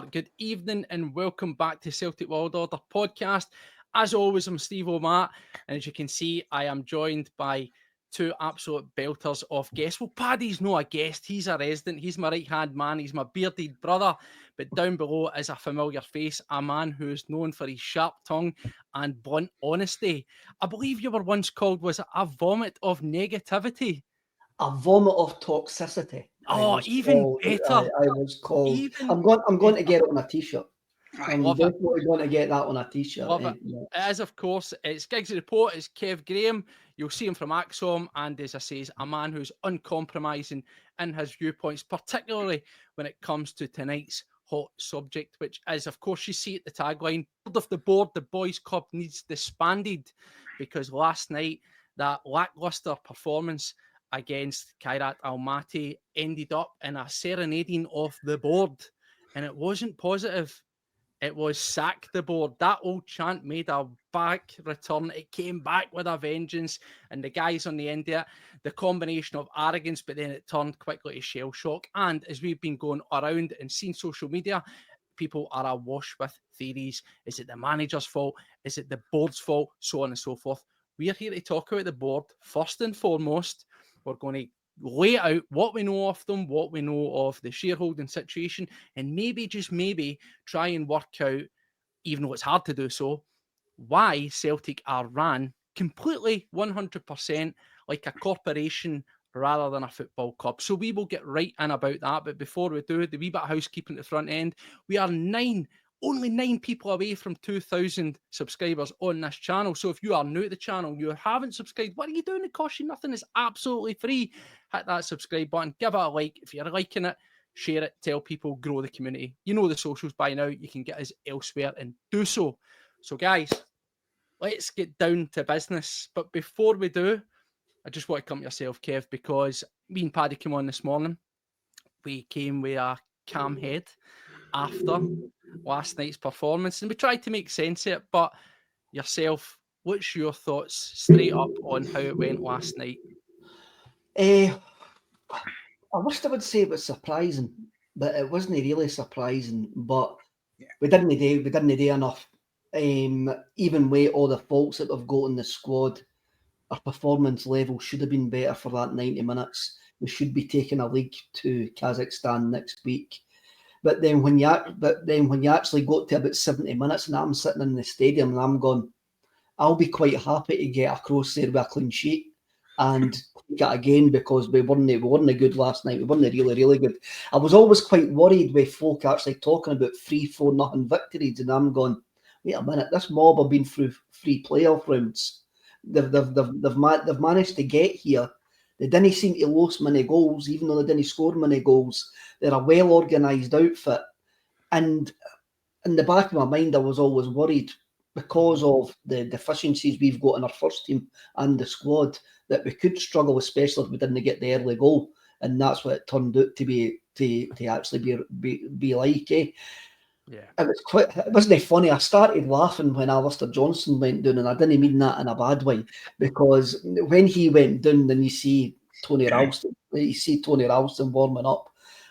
there, good evening and welcome back to Celtic World Order podcast. As always, I'm Steve O'Matt, and as you can see, I am joined by two absolute belters of guests. Well, Paddy's not a guest, he's a resident, he's my right-hand man, he's my bearded brother, but down below is a familiar face, a man who is known for his sharp tongue and blunt honesty. I believe you were once called, was it a vomit of negativity? A vomit of toxicity. Oh, even better. I was called. Even I'm going to get it on a t-shirt. I'm love definitely going to get that on a t-shirt. Love it. As of course, it's Gigs Report, it's Kev Graham. You'll see him from Axom, and as I say, he's a man who's uncompromising in his viewpoints, particularly when it comes to tonight's hot subject, which is, of course, you see at the tagline, board of the board, the boys club needs disbanded, because last night that lacklustre performance against Kairat Almaty ended up in a serenading of the board, and it wasn't positive. It was sack the board. That old chant made a back return. It came back with a vengeance, and the guys on the end of it, the combination of arrogance, but then it turned quickly to shell shock. And as we've been going around and seen social media, people are awash with theories. Is it the manager's fault? Is it the board's fault? So on and so forth. We're here to talk about the board. First and foremost, we're going to lay out what we know of them, what we know of the shareholding situation, and maybe, just maybe, try and work out, even though it's hard to do so, why Celtic are ran completely 100% like a corporation rather than a football club. So we will get right in about that. But before we do, the wee bit of housekeeping at the front end, we are only 9 people away from 2,000 subscribers on this channel. So if you are new to the channel, you haven't subscribed, what are you doing? It costs you nothing. It's absolutely free. Hit that subscribe button, give it a like. If you're liking it, share it, tell people, grow the community. You know the socials by now. You can get us elsewhere and do so. So guys, let's get down to business. But before we do, I just want to come to yourself, Kev, because me and Paddy came on this morning. We came with a calm head after last night's performance, and we tried to make sense of it. But yourself, what's your thoughts straight up on how it went last night? I wish I would say it was surprising, but it wasn't really surprising. But we didn't do enough. Even with all the faults that we've got in the squad, our performance level should have been better for that 90 minutes. We should be taking a league to Kazakhstan next week. But then when you actually got to about 70 minutes and I'm sitting in the stadium and I'm going, I'll be quite happy to get across there with a clean sheet and take it again, because we weren't good last night. We weren't really, really good. I was always quite worried with folk actually talking about 3-4-0 victories, and I'm going, wait a minute, this mob have been through 3 playoff rounds. They've managed to get here. They didn't seem to lose many goals, even though they didn't score many goals. They're a well-organised outfit. And in the back of my mind, I was always worried, because of the deficiencies we've got in our first team and the squad, that we could struggle, especially if we didn't get the early goal. And that's what it turned out to be, to actually be like. Yeah. It wasn't funny. I started laughing when Alistair Johnson went down, and I didn't mean that in a bad way, because when he went down, then you see Tony Ralston warming up.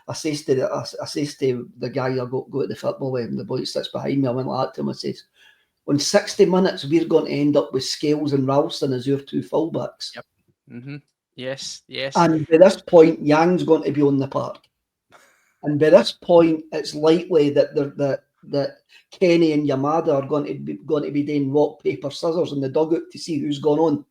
I says to the guy I go to the football with, and the boy sits behind me, I went like that to him, I says, on 60 minutes, we're going to end up with Scales and Ralston as your 2 fullbacks. Yep. Mm-hmm. Yes. And by this point, Yang's going to be on the park. And by this point, it's likely that Kenny and Yamada are going to be doing rock, paper, scissors in the dugout to see who's gone on,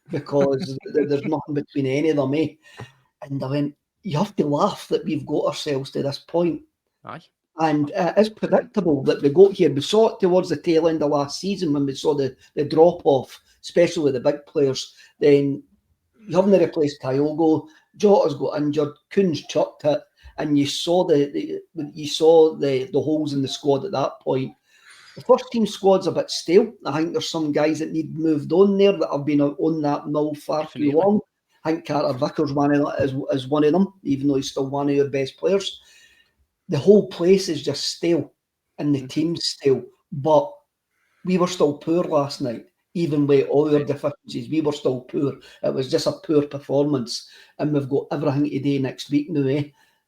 because there's nothing between any of them. And I went, you have to laugh that we've got ourselves to this point. Aye. And it's predictable that we got here. We saw it towards the tail end of last season when we saw the drop-off, especially with the big players. Then you haven't replaced Kyogo, Jota's got injured, Kuhn's chucked it, and you saw the holes in the squad at that point. The first team squad's a bit stale. I think there's some guys that need moved on there that have been on that mill far too long. I think Carter Vickers is one of them, even though he's still one of your best players. The whole place is just stale, and the team's stale. But we were still poor last night, even with all our deficiencies. We were still poor. It was just a poor performance, and we've got everything to do next week now.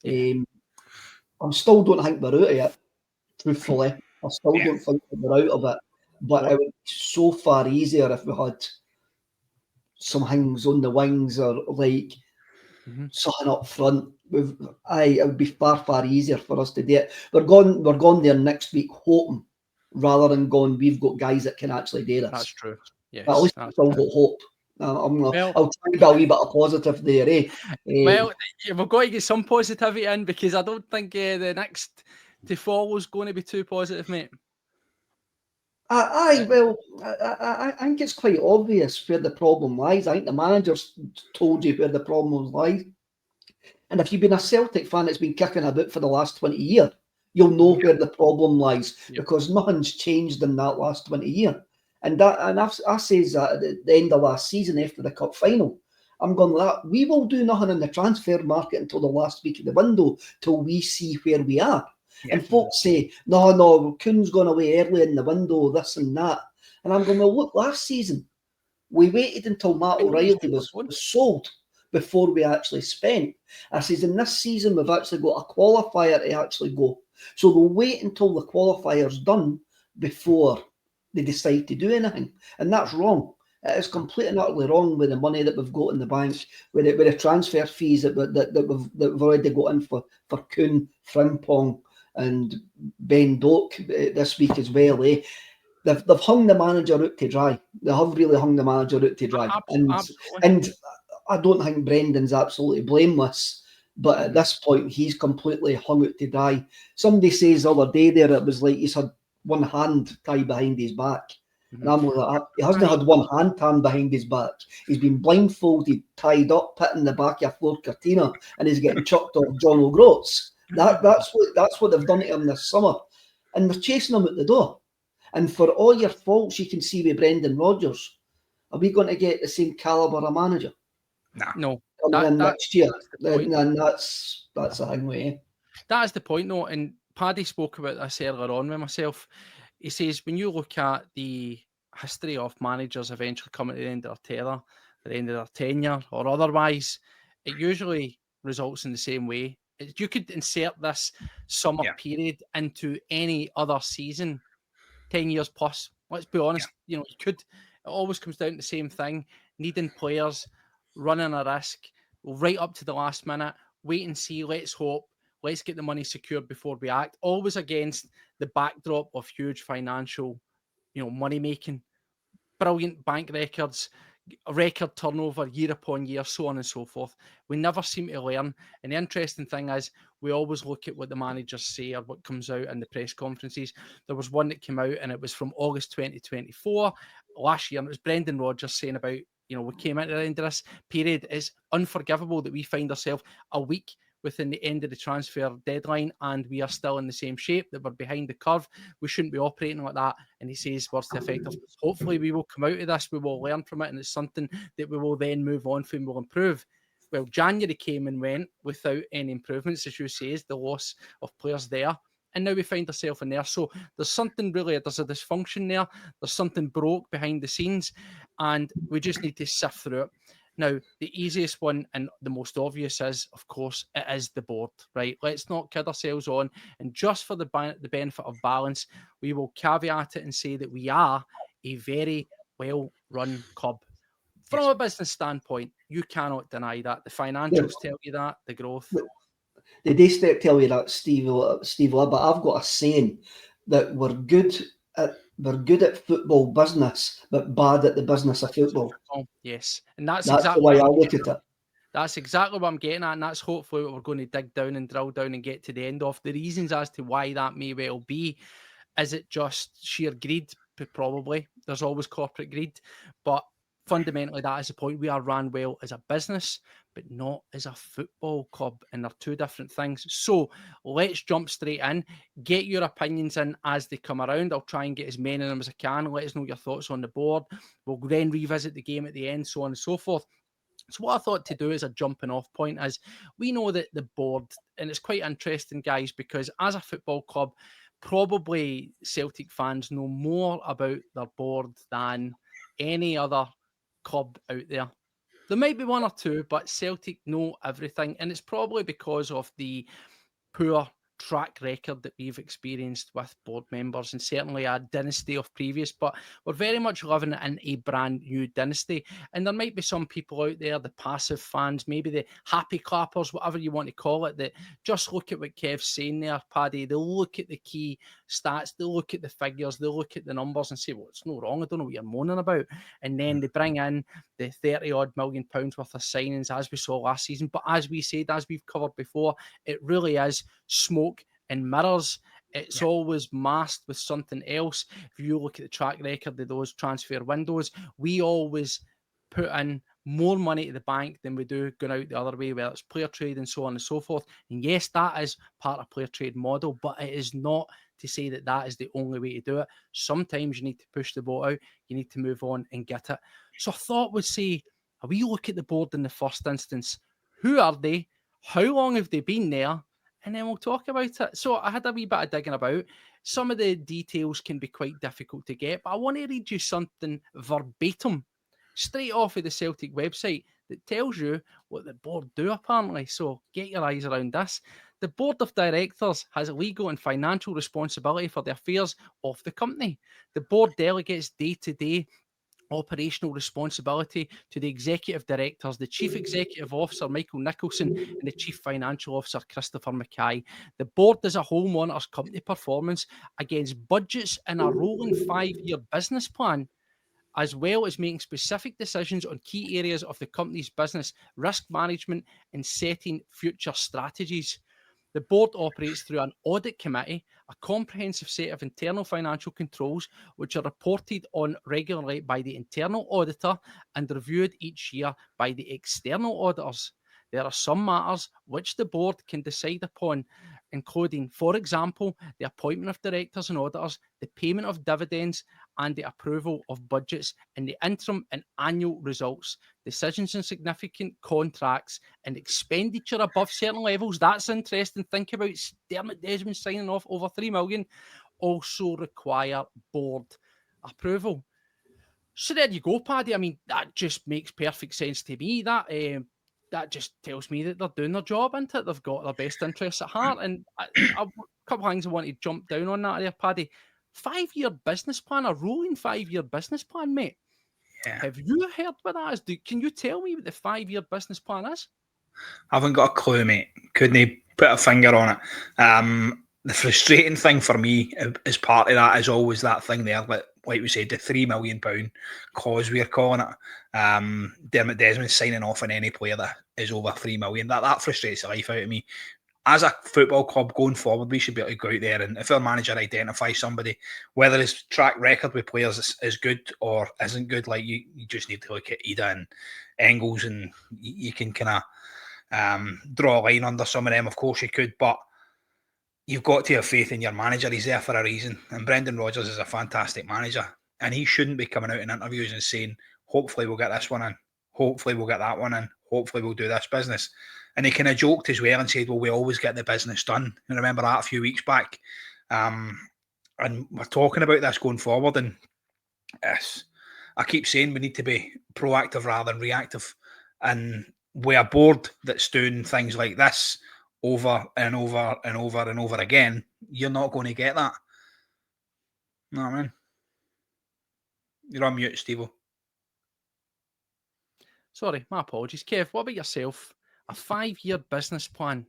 I still don't think we're out of it. truthfully. I still don't think that we're out of it. But it would be so far easier if we had some things on the wings or like something up front. It would be far easier for us to do it. We're going there next week hoping, rather than going, we've got guys that can actually do this. That's true. Yes, at least we've still got hope. I'll try to be a wee bit of positive there, eh? Well, we've got to get some positivity in, because I don't think the next to follow is going to be too positive, mate. Well, I think it's quite obvious where the problem lies. I think the manager's told you where the problem lies. And if you've been a Celtic fan that's been kicking about for the last 20 years, you'll know where the problem lies, because nothing's changed in that last 20 years. And I says that at the end of last season after the cup final. I'm going like that. We will do nothing in the transfer market until the last week of the window, till we see where we are. Yeah. And folks say, no, Kuhn's gone away early in the window, this and that. And I'm going, well, look, last season, we waited until Matt O'Reilly was sold before we actually spent. I says, in this season, we've actually got a qualifier to actually go. So we'll wait until the qualifier's done before they decide to do anything. And that's wrong. It is completely and utterly wrong with the money that we've got in the bank, with the transfer fees that we've already got in for Kuhn, Frimpong and Ben Doak this week as well, eh? They've hung the manager out to dry. They have really hung the manager out to dry. And I don't think Brendan's absolutely blameless, but at this point, he's completely hung out to dry. Somebody says the other day there, it was like he's had one hand tied behind his back. And I'm like, he hasn't had one hand tied behind his back. He's been blindfolded, tied up, put in the back of a floor Cortina, and he's getting chucked off John O'Groats. That's what they've done to him this summer. And they're chasing him at the door. And for all your faults you can see with Brendan Rodgers, are we going to get the same calibre of manager? No. Next year. And that's a thing way. That is the point, though. And Paddy spoke about this earlier on with myself. He says, when you look at the history of managers eventually coming to the end of their tenure or otherwise, it usually results in the same way. You could insert this summer period into any other season, 10 years plus. Let's be honest, you could. It always comes down to the same thing: needing players, running a risk, right up to the last minute, wait and see, let's hope, let's get the money secured before we act. Always against the backdrop of huge financial, money making, brilliant bank records, record turnover year upon year, so on and so forth. We never seem to learn. And the interesting thing is, we always look at what the managers say or what comes out in the press conferences. There was one that came out and it was from August 2024 last year, and it was Brendan Rodgers saying about, we came into the end of this period. It's unforgivable that we find ourselves a week within the end of the transfer deadline and we are still in the same shape, that we're behind the curve. We shouldn't be operating like that. And he says, words to the effect of, hopefully we will come out of this, we will learn from it, and it's something that we will then move on from and will improve. Well, January came and went without any improvements, as you say, the loss of players there. And now we find ourselves in there. So there's something there's a dysfunction there. There's something broke behind the scenes, and we just need to sift through it. Now, the easiest one and the most obvious is, of course, it is the board, right? Let's not kid ourselves on. And just for the benefit of balance, we will caveat it and say that we are a very well-run club. From a business standpoint, you cannot deny that. The financials tell you that, the growth. They do tell you that, Steve, but I've got a saying that we're good at football business, but bad at the business of football. Yes, and that's exactly the way I look at it. That's exactly what I'm getting at, and that's hopefully what we're going to dig down and drill down and get to the end of. The reasons as to why that may well be. Is it just sheer greed? Probably. There's always corporate greed, but fundamentally that is the point. We are ran well as a business, but not as a football club, and they're two different things. So let's jump straight in. Get your opinions in as they come around. I'll try and get as many of them as I can. Let us know your thoughts on the board. We'll then revisit the game at the end, so on and so forth. So what I thought to do as a jumping off point is, we know that the board, and it's quite interesting, guys, because as a football club, probably Celtic fans know more about their board than any other club out there. There might be one or two, but Celtic know everything, and it's probably because of the poor track record that we've experienced with board members, and certainly a dynasty of previous, but we're very much living in a brand new dynasty. And there might be some people out there, the passive fans, maybe the happy clappers, whatever you want to call it, that just look at what Kev's saying there, Paddy. They'll look at the key stats, they'll look at the figures, they'll look at the numbers and say, well, it's no wrong, I don't know what you're moaning about. And then they bring in the 30 odd million pounds worth of signings, as we saw last season. But as we said, as we've covered before, it really is smoke and mirrors. It's always masked with something else. If you look at the track record of those transfer windows, we always put in more money to the bank than we do going out the other way, whether it's player trade and so on and so forth. And yes, that is part of player trade model, but it is not to say that that is the only way to do it. Sometimes you need to push the boat out, you need to move on and get it. So I thought we'd say, we look at the board in the first instance. Who are they? How long have they been there? And then we'll talk about it. So I had a wee bit of digging about. Some of the details can be quite difficult to get, but I want to read you something verbatim, straight off of the Celtic website, that tells you what the board do, apparently. So get your eyes around this. The board of directors has legal and financial responsibility for the affairs of the company. The board delegates day-to-day operational responsibility to the executive directors, the chief executive officer, Michael Nicholson, and the chief financial officer, Christopher Mackay. The board as a whole monitors company performance against budgets in a rolling 5-year business plan, as well as making specific decisions on key areas of the company's business, risk management, and setting future strategies. The board operates through an audit committee, a comprehensive set of internal financial controls, which are reported on regularly by the internal auditor and reviewed each year by the external auditors. There are some matters which the board can decide upon, including, for example, the appointment of directors and auditors, the payment of dividends, and the approval of budgets in the interim and annual results, decisions on significant contracts, and expenditure above certain levels. That's interesting. Think about Dermot Desmond signing off over 3 million. Also require board approval. So there you go, Paddy. I mean, that just makes perfect sense to me. That just tells me that they're doing their job, isn't it? They've got their best interests at heart. And a couple of things I want to jump down on that there, Paddy. 5-year business plan, a rolling 5-year business plan, mate. Yeah. Have you heard what that is? Can you tell me what the 5-year business plan is? I haven't got a clue, mate. Couldn't put a finger on it. The frustrating thing for me as part of that is always that thing there, like we said, the £3 million cause we're calling it. Dermot Desmond signing off on any player that is over 3 million. That frustrates the life out of me. As a football club going forward, we should be able to go out there, and if our manager identifies somebody, whether his track record with players is good or isn't good, like you just need to look at Ida and Engels, and you can kind of draw a line under some of them. Of course you could, but you've got to have faith in your manager. He's there for a reason, and Brendan Rodgers is a fantastic manager, and he shouldn't be coming out in interviews and saying, hopefully we'll get this one in, hopefully we'll get that one in, hopefully we'll do this business. And he kind of joked as well and said, well, we always get the business done. And remember that a few weeks back. And we're talking about this going forward, and yes, I keep saying we need to be proactive rather than reactive. And with a board that's doing things like this over and over and over and over again, you're not going to get that. No, man. You're on mute, Steve. Sorry, my apologies. Kev, what about yourself? A 5-year business plan,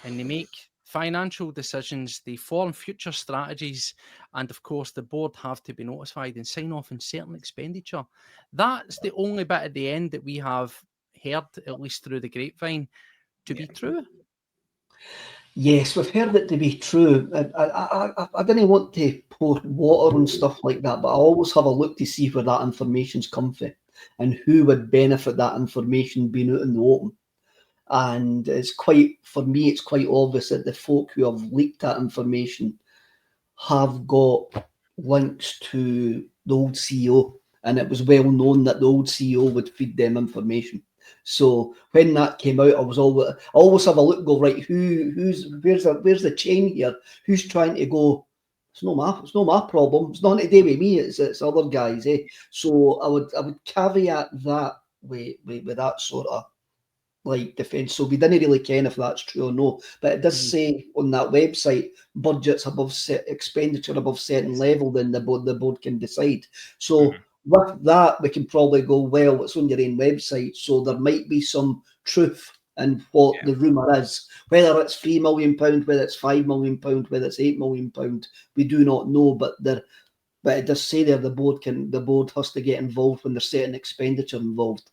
and they make financial decisions, they form future strategies, and of course the board have to be notified and sign off on certain expenditure. That's the only bit at the end that we have heard, at least through the grapevine, to be true. Yes, we've heard it to be true. I didn't want to pour water and stuff like that, but I always have a look to see where that information's come from and who would benefit that information being out in the open. And for me, it's quite obvious that the folk who have leaked that information have got links to the old CEO, and it was well known that the old CEO would feed them information. So when that came out, I always have a look and go, right, where's the chain here? Who's trying to go? It's not my problem. It's not to do with me. It's other guys, eh? So I would caveat that with that sort of like defence. So we didn't really ken if that's true or no. But it does say on that website, budgets above expenditure above certain level, then the board can decide. So with that, we can probably go, well, it's on your own website, so there might be some truth in what the rumour is. Whether it's £3 million, whether it's £5 million, whether it's £8 million, we do not know. But it does say there the board has to get involved when there's certain expenditure involved.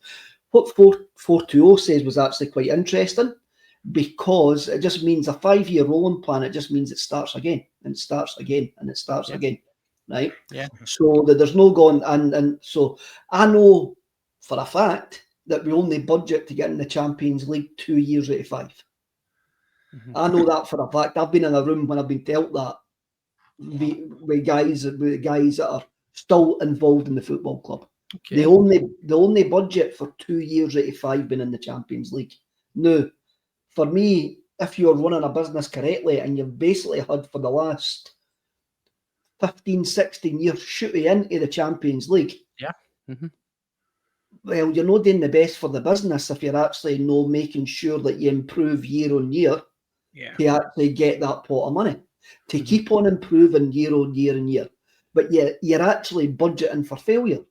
What 420 says was actually quite interesting, because it just means a 5-year rolling plan. It just means it starts again and it starts again and it starts again, right? Yeah. So that there's no going, and so I know for a fact that we only budget to get in the Champions League 2 years out of 5. I know that for a fact. I've been in a room when I've been told that with guys that are still involved in the football club. Okay. The only budget for 2 years out of 5 being in the Champions League. Now, for me, if you're running a business correctly and you've basically had for the last 15, 16 years shooting into the Champions League, well, you're not doing the best for the business if you're actually not making sure that you improve year on year to actually get that pot of money. To keep on improving year on year and year. But you're actually budgeting for failure.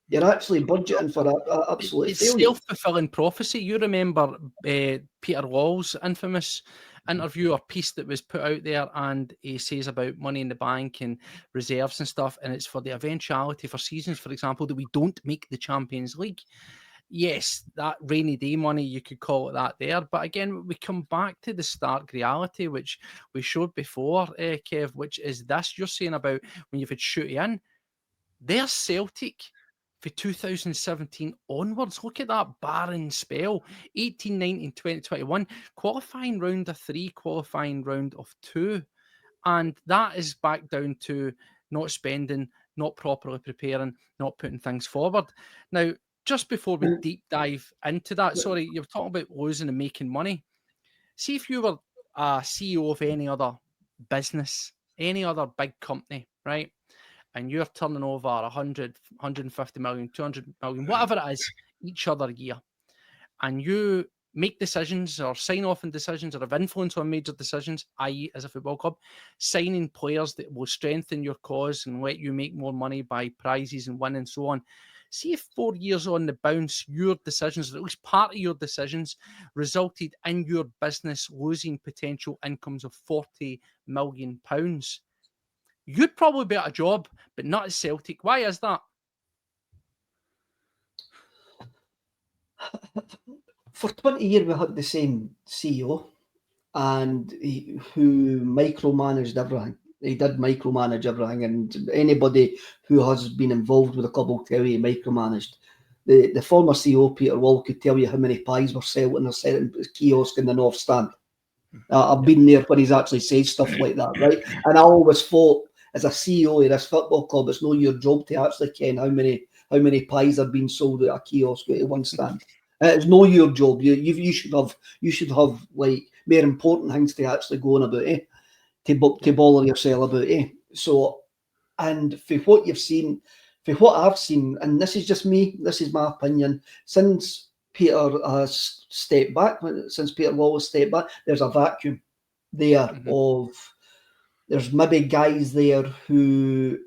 You're actually budgeting for absolute failure. It's self-fulfilling prophecy. You remember Peter Wall's infamous interview or piece that was put out there, and he says about money in the bank and reserves and stuff, and it's for the eventuality for seasons, for example, that we don't make the Champions League. Yes, that rainy day money, you could call it that there. But again, we come back to the stark reality, which we showed before, Kev, which is this you're saying about when you've had shooting in. There's Celtic for 2017 onwards. Look at that barren spell. 18, 19, 20, 21. Qualifying round of 3, qualifying round of 2. And that is back down to not spending, not properly preparing, not putting things forward. Now, just before we deep dive into that, sorry, you were talking about losing and making money. See if you were a CEO of any other business, any other big company, right? And you're turning over 100, 150 million, 200 million, whatever it is, each other year. And you make decisions or sign off on decisions or have influence on major decisions, i.e. as a football club, signing players that will strengthen your cause and let you make more money by prizes and win and so on. See if 4 years on the bounce, your decisions, or at least part of your decisions, resulted in your business losing potential incomes of £40 million. You'd probably be at a job, but not at Celtic. Why is that? For 20 years, we had the same CEO, and who micromanaged everything. He did micromanage everything, and anybody who has been involved with the club will tell you he micromanaged. The former CEO, Peter Wall, could tell you how many pies were sold in a certain kiosk in the North Stand. I've been there when he's actually said stuff like that, right? And I always thought, as a CEO of this football club, it's not your job to actually ken how many pies are being sold at a kiosk at one stand. It's not your job. You should have like more important things to actually go on about, to bother yourself about, So, and for what you've seen, for what I've seen, and this is just me, this is my opinion, since Peter has stepped back, since Peter Wall has stepped back, there's a vacuum there of, there's maybe guys there who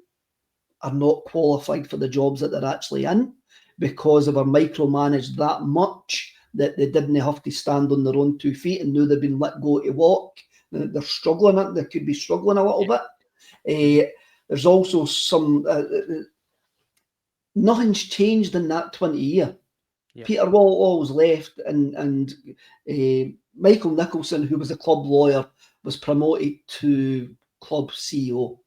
are not qualified for the jobs that they're actually in because they were micromanaged that much that they didn't have to stand on their own 2 feet, and now they've been let go to walk. They're struggling. They could be struggling a little bit. There's also some... nothing's changed in that 20 year. Peter Wall left, and Michael Nicholson, who was a club lawyer, was promoted to club CEO.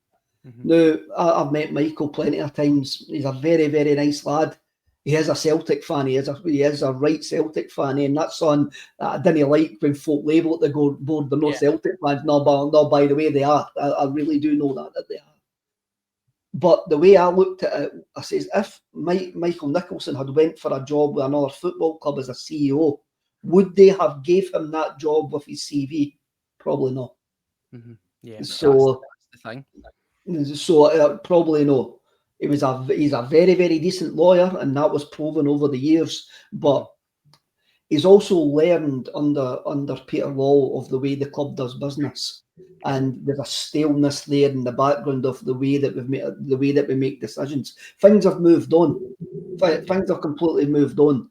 Now, I've met Michael plenty of times. He's a very, very nice lad. He is a Celtic fan. He is a right Celtic fan, and that's on. I didn't like when folk label it the board. They're not Celtic fans. No, by the way, they are. I really do know that they are. But the way I looked at it, I says, if Michael Nicholson had went for a job with another football club as a CEO, would they have gave him that job with his CV? Probably not. Yeah. So that's the thing. So probably no. He's a very, very decent lawyer, and that was proven over the years. But he's also learned under Peter Law of the way the club does business, and there's a staleness there in the background of the way that we make decisions. Things have moved on. Things have completely moved on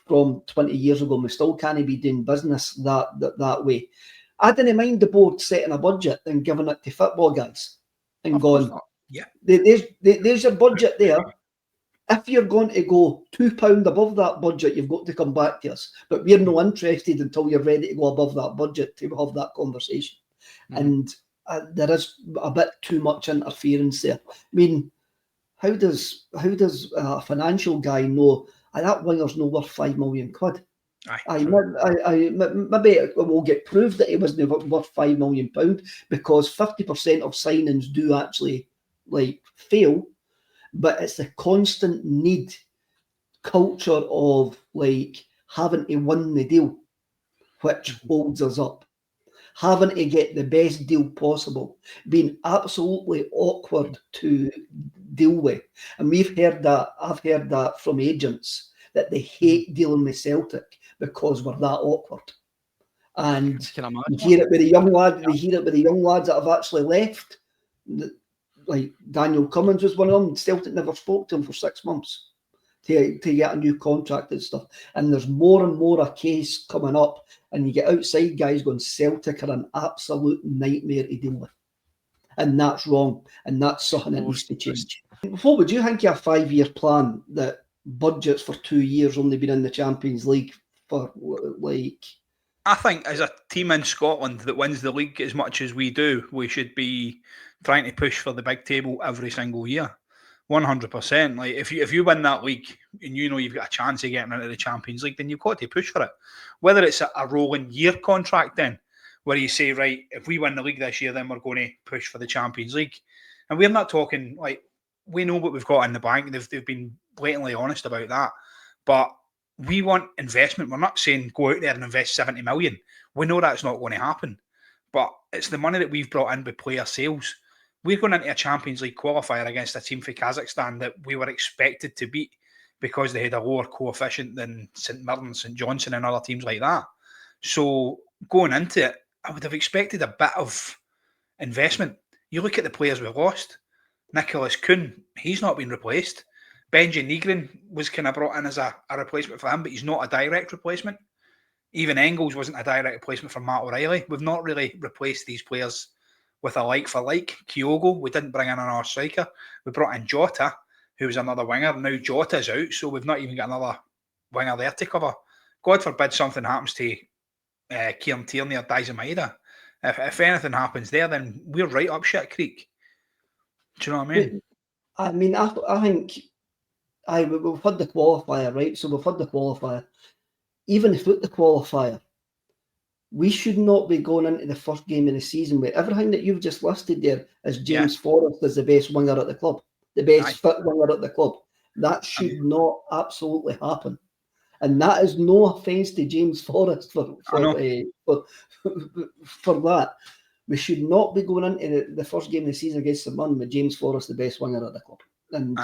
from 20 years ago. We still can't be doing business that way. I didn't mind the board setting a budget and giving it to football guys and going, there's your budget there. If you're going to go £2 above that budget, you've got to come back to us. But we're not interested until you're ready to go above that budget to have that conversation. And there is a bit too much interference there. I mean, how does a financial guy know that winger's not worth £5 million? Maybe it will get proved that he wasn't worth £5 million because 50% of signings do actually fail. But it's the constant culture of having to win the deal, which holds us up. Having to get the best deal possible, being absolutely awkward to deal with. And I've heard that from agents, that they hate dealing with Celtic because we're that awkward. And you hear it with the young lads that have actually left. Like Daniel Cummins was one of them. Celtic never spoke to him for 6 months to get a new contract and stuff. And there's more and more a case coming up, and you get outside guys going, Celtic are an absolute nightmare to deal with. And that's wrong. And that's something that needs to change. What would you think of a 5-year plan that budgets for 2 years only been in the Champions League for I think as a team in Scotland that wins the league as much as we do, we should be trying to push for the big table every single year. 100%. Like if you win that league and you know you've got a chance of getting into the Champions League, then you've got to push for it. Whether it's a rolling year contract then, where you say, right, if we win the league this year, then we're going to push for the Champions League. And we're not talking we know what we've got in the bank. They've been blatantly honest about that. But we want investment. We're not saying go out there and invest 70 million. We know that's not going to happen. But it's the money that we've brought in with player sales. We're going into a Champions League qualifier against a team for Kazakhstan that we were expected to beat because they had a lower coefficient than St Mirren, St Johnstone and other teams like that. So going into it, I would have expected a bit of investment. You look at the players we lost. Nicholas Kuhn, he's not been replaced. Benji Nygren was kind of brought in as a replacement for him, but he's not a direct replacement. Even Engels wasn't a direct replacement for Matt O'Reilly. We've not really replaced these players with a like for like. Kyogo, we didn't bring in another striker. We brought in Jota, who was another winger. Now Jota's out, so we've not even got another winger there to cover. God forbid something happens to Kieran Tierney or Daizen Maeda. If anything happens there, then we're right up shit creek. Do you know what I mean? I think we've had the qualifier, right? So we've had the qualifier. Even without the qualifier, we should not be going into the first game of the season with everything that you've just listed there as James Forrest as the best winger at the club, the best fit winger at the club. That should not absolutely happen. And that is no offence to James Forrest for that. We should not be going into the first game of the season against St Mirren with James Forrest the best winger at the club. And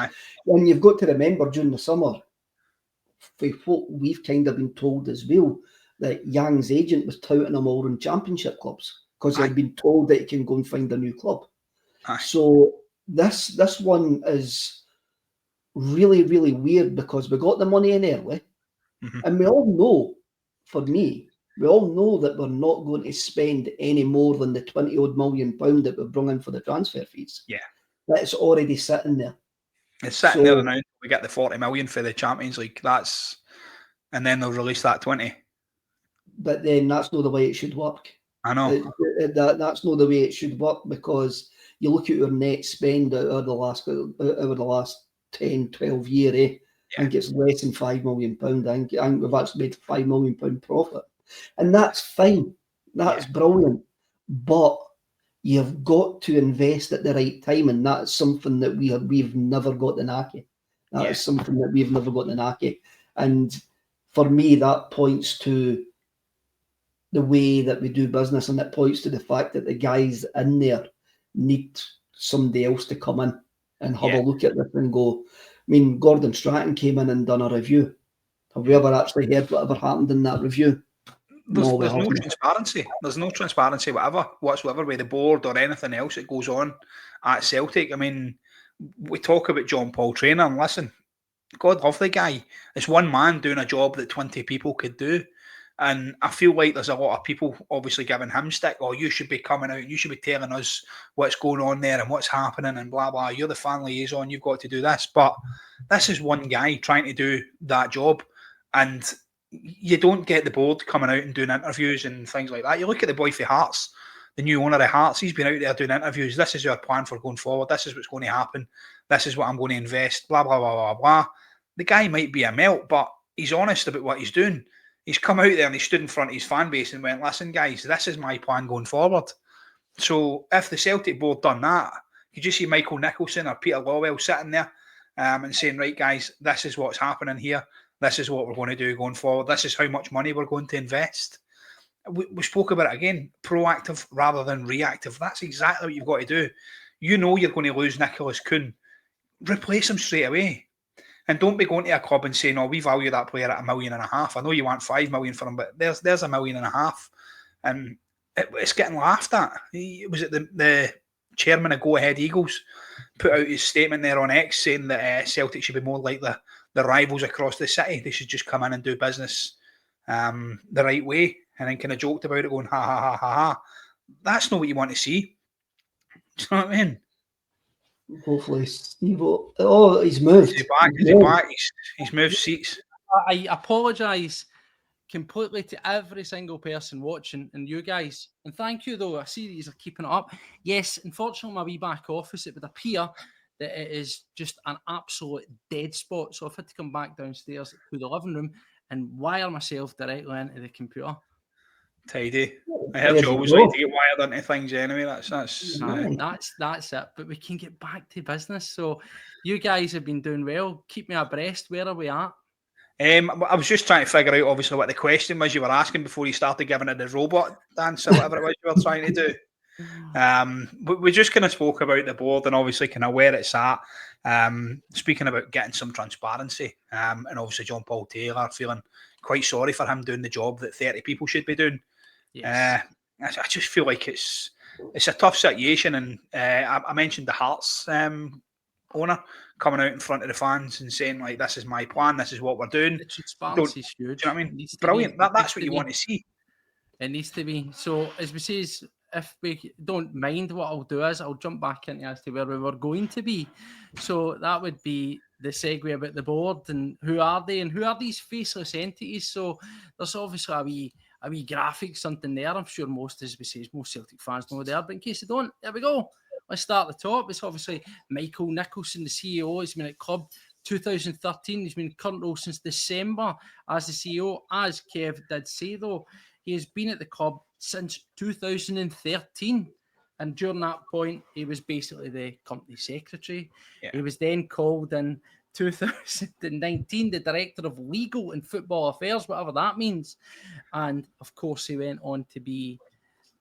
when you've got to remember during the summer, for what we've kind of been told as well, that Yang's agent was touting him all in championship clubs because he'd been told that he can go and find a new club. So this one is really, really weird because we got the money in early, and we all know, for me, we all know that we're not going to spend any more than the £20-odd million that we've brought in for the transfer fees. Yeah. That's already sitting there. It's sitting there now. We get the 40 million for the Champions League. And then they'll release that 20. But then that's not the way it should work. I know. That's not the way it should work because you look at your net spend over the last 10, 12 years, I think it's less than £5 million. I think we've actually made £5 million profit. And that's fine. That's brilliant. But you've got to invest at the right time, and that's something that we've never got the knack of. That is something that we've never got the knack of. And for me, that points to the way that we do business, and it points to the fact that the guys in there need somebody else to come in and have a look at this and go. I mean, Gordon Stratton came in and done a review, Have we ever actually heard whatever happened in that review? There's we no haven't. transparency. There's no transparency whatsoever with the board or anything else that goes on at Celtic. I mean, we talk about John Paul Traynor, and listen, God love the guy. It's one man doing a job that 20 people could do. And I feel like there's a lot of people obviously giving him stick, oh, you should be coming out, you should be telling us what's going on there and what's happening and blah, blah. You're the fan liaison, you've got to do this. But this is one guy trying to do that job. And you don't get the board coming out and doing interviews and things like that. You look at the boy for Hearts, the new owner of Hearts, he's been out there doing interviews. This is our plan for going forward. This is what's going to happen. This is what I'm going to invest, blah, blah, blah, blah, blah. The guy might be a melt, but he's honest about what he's doing. He's come out there and he stood in front of his fan base and went, listen, guys, this is my plan going forward. So if the Celtic board done that, could you see Michael Nicholson or Peter Lawwell sitting there and saying, right, guys, this is what's happening here. This is what we're going to do going forward. This is how much money we're going to invest. We spoke about it again, proactive rather than reactive. That's exactly what you've got to do. You know you're going to lose Nicholas Kuhn. Replace him straight away. And don't be going to a club and saying, oh, we value that player at $1.5 million. I know you want $5 million for him, but there's $1.5 million. And it's getting laughed at. Was it the chairman of Go Ahead Eagles put out his statement there on X saying that Celtic should be more like the rivals across the city. They should just come in and do business the right way. And then kind of joked about it going, ha, ha, ha, ha, ha. That's not what you want to see. Do you know what I mean? Hopefully, Steve. Oh, he's moved. Is he back? He's moved seats. I apologise completely to every single person watching and you guys. And thank you, though. I see that you're keeping it up. Yes, unfortunately, my wee back office, it would appear that it is just an absolute dead spot. So I've had to come back downstairs to the living room and wire myself directly into the computer. Tidy. I heard you always like to get wired into things anyway. That's it. But we can get back to business. So you guys have been doing well. Keep me abreast. Where are we at? I was just trying to figure out, obviously, what the question was you were asking before you started giving it the robot dance or whatever it was you were trying to do. We just kind of spoke about the board and obviously kind of where it's at. Speaking about getting some transparency, and obviously John Paul Taylor feeling quite sorry for him doing the job that 30 people should be doing. Yes. I just feel like it's a tough situation, and I mentioned the Hearts owner coming out in front of the fans and saying, like, this is my plan, this is what we're doing. The transparency is huge. Do you know what I mean? Brilliant. That's what you want to see. It needs to be. So, as we say, if we don't mind, what I'll do is I'll jump back into as to where we were going to be. So that would be the segue about the board and who are they and who are these faceless entities. So there's obviously a wee graphic, something there. I'm sure most, as we say, most Celtic fans know there, but in case they don't, there we go. Let's start at the top. It's obviously Michael Nicholson, the CEO. He's been at club 2013. He's been in current role since December as the CEO. As Kev did say, though, he has been at the club since 2013. And during that point, he was basically the company secretary. Yeah. He was then called in 2019 the director of legal and football affairs, whatever that means. And of course, he went on to be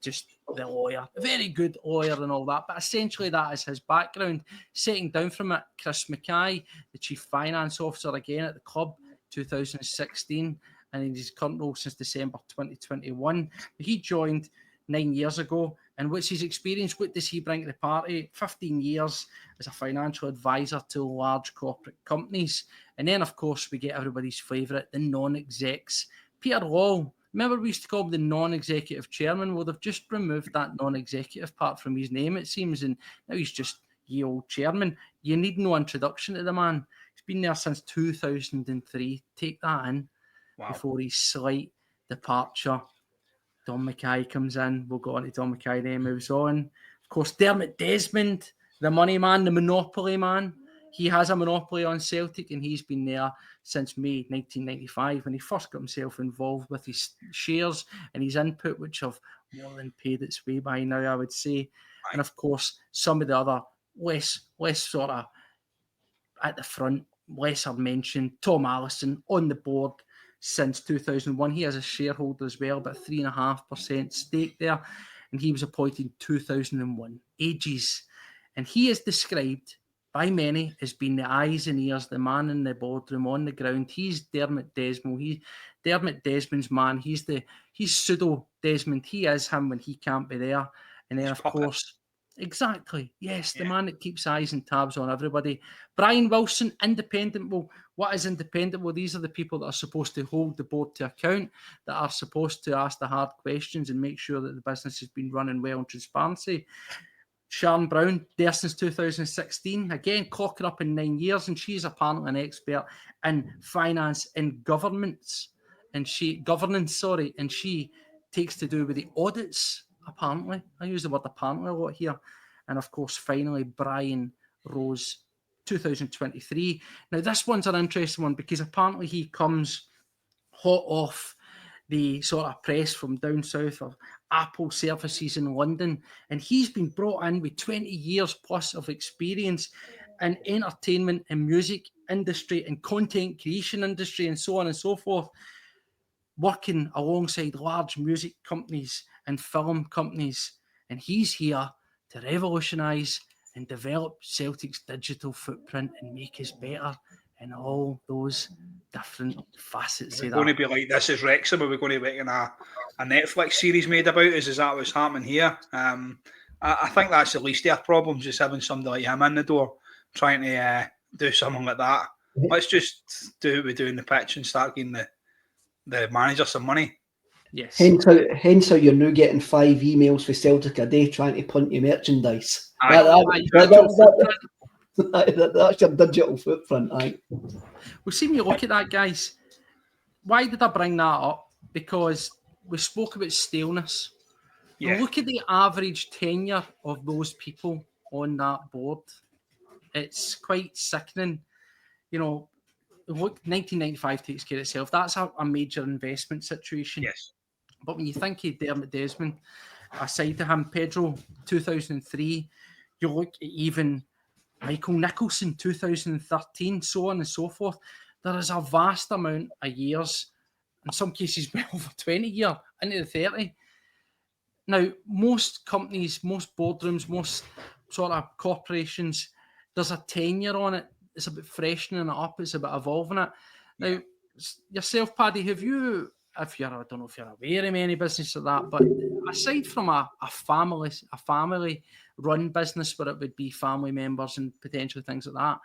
just the lawyer, a very good lawyer and all that. But essentially, that is his background. Setting down from it, Chris Mackay, the chief finance officer again at the club, 2016, and in his current role since December 2021. He joined 9 years ago. And what's his experience? What does he bring to the party? 15 years as a financial advisor to large corporate companies. And then, of course, we get everybody's favourite, the non-execs. Peter Law. Remember, we used to call him the non-executive chairman? Well, they've just removed that non-executive part from his name, it seems, and now he's just the old chairman. You need no introduction to the man. He's been there since 2003. Take that in. Wow. Before his slight departure. Don Mackay comes in. We'll go on to Don Mackay, then moves on. Of course, Dermot Desmond, the money man, the monopoly man. He has a monopoly on Celtic, and he's been there since May 1995 when he first got himself involved with his shares and his input, which have more than paid its way by now, I would say. And of course, some of the other less sort of at the front, lesser mentioned, Tom Allison on the board since 2001. He has a shareholder as well, about 3.5% stake there, and he was appointed in 2001. Ages. And he is described by many has been the eyes and ears, the man in the boardroom on the ground. He's Dermot Desmond. He's Dermot Desmond's man. He's pseudo Desmond. He is him when he can't be there. And then, He's of puppet. course, exactly. Yes, the Yeah. man that keeps eyes and tabs on everybody. Brian Wilson, independent. Well, what is independent? Well, these are the people that are supposed to hold the board to account, that are supposed to ask the hard questions and make sure that the business has been running well in transparency. Sharon Brown, there since 2016, again, clocking up in 9 years, and she's apparently an expert in finance and governance, and she takes to do with the audits, apparently. I use the word apparently a lot here. And of course, finally, Brian Rose, 2023. Now, this one's an interesting one because apparently he comes hot off the sort of press from down south of Apple services in London. And he's been brought in with 20 years plus of experience in entertainment and music industry and content creation industry and so on and so forth, working alongside large music companies and film companies. And he's here to revolutionise and develop Celtic's digital footprint and make us better in all those different facets We're of going to that. be like This Is Wrexham. Are we going to be getting a Netflix series made about us? Is that what's happening here? I think that's the least of our problems, just having somebody like him in the door trying to do something like that. Let's just do what we do in the pitch and start getting the manager some money. Yes. Hence how you're now getting 5 emails for Celtic a day trying to punt your merchandise. That's your digital footprint, aye. Well, see, when you look at that, guys, why did I bring that up? Because we spoke about staleness. Yeah. Look at the average tenure of those people on that board. It's quite sickening. You know, look, 1995 takes care of itself. That's a major investment situation. Yes. But when you think of Dermot Desmond, aside to him, Pedro, 2003, you look at even Michael Nicholson, 2013, so on and so forth. There is a vast amount of years, in some cases well over 20 years, into the 30. Now, most companies, most boardrooms, most sort of corporations, there's a tenure on it. It's about freshening it up. It's about evolving it. Now, yourself, Paddy, I don't know if you're aware of any business of that, but aside from a family-run business where it would be family members and potentially things like that,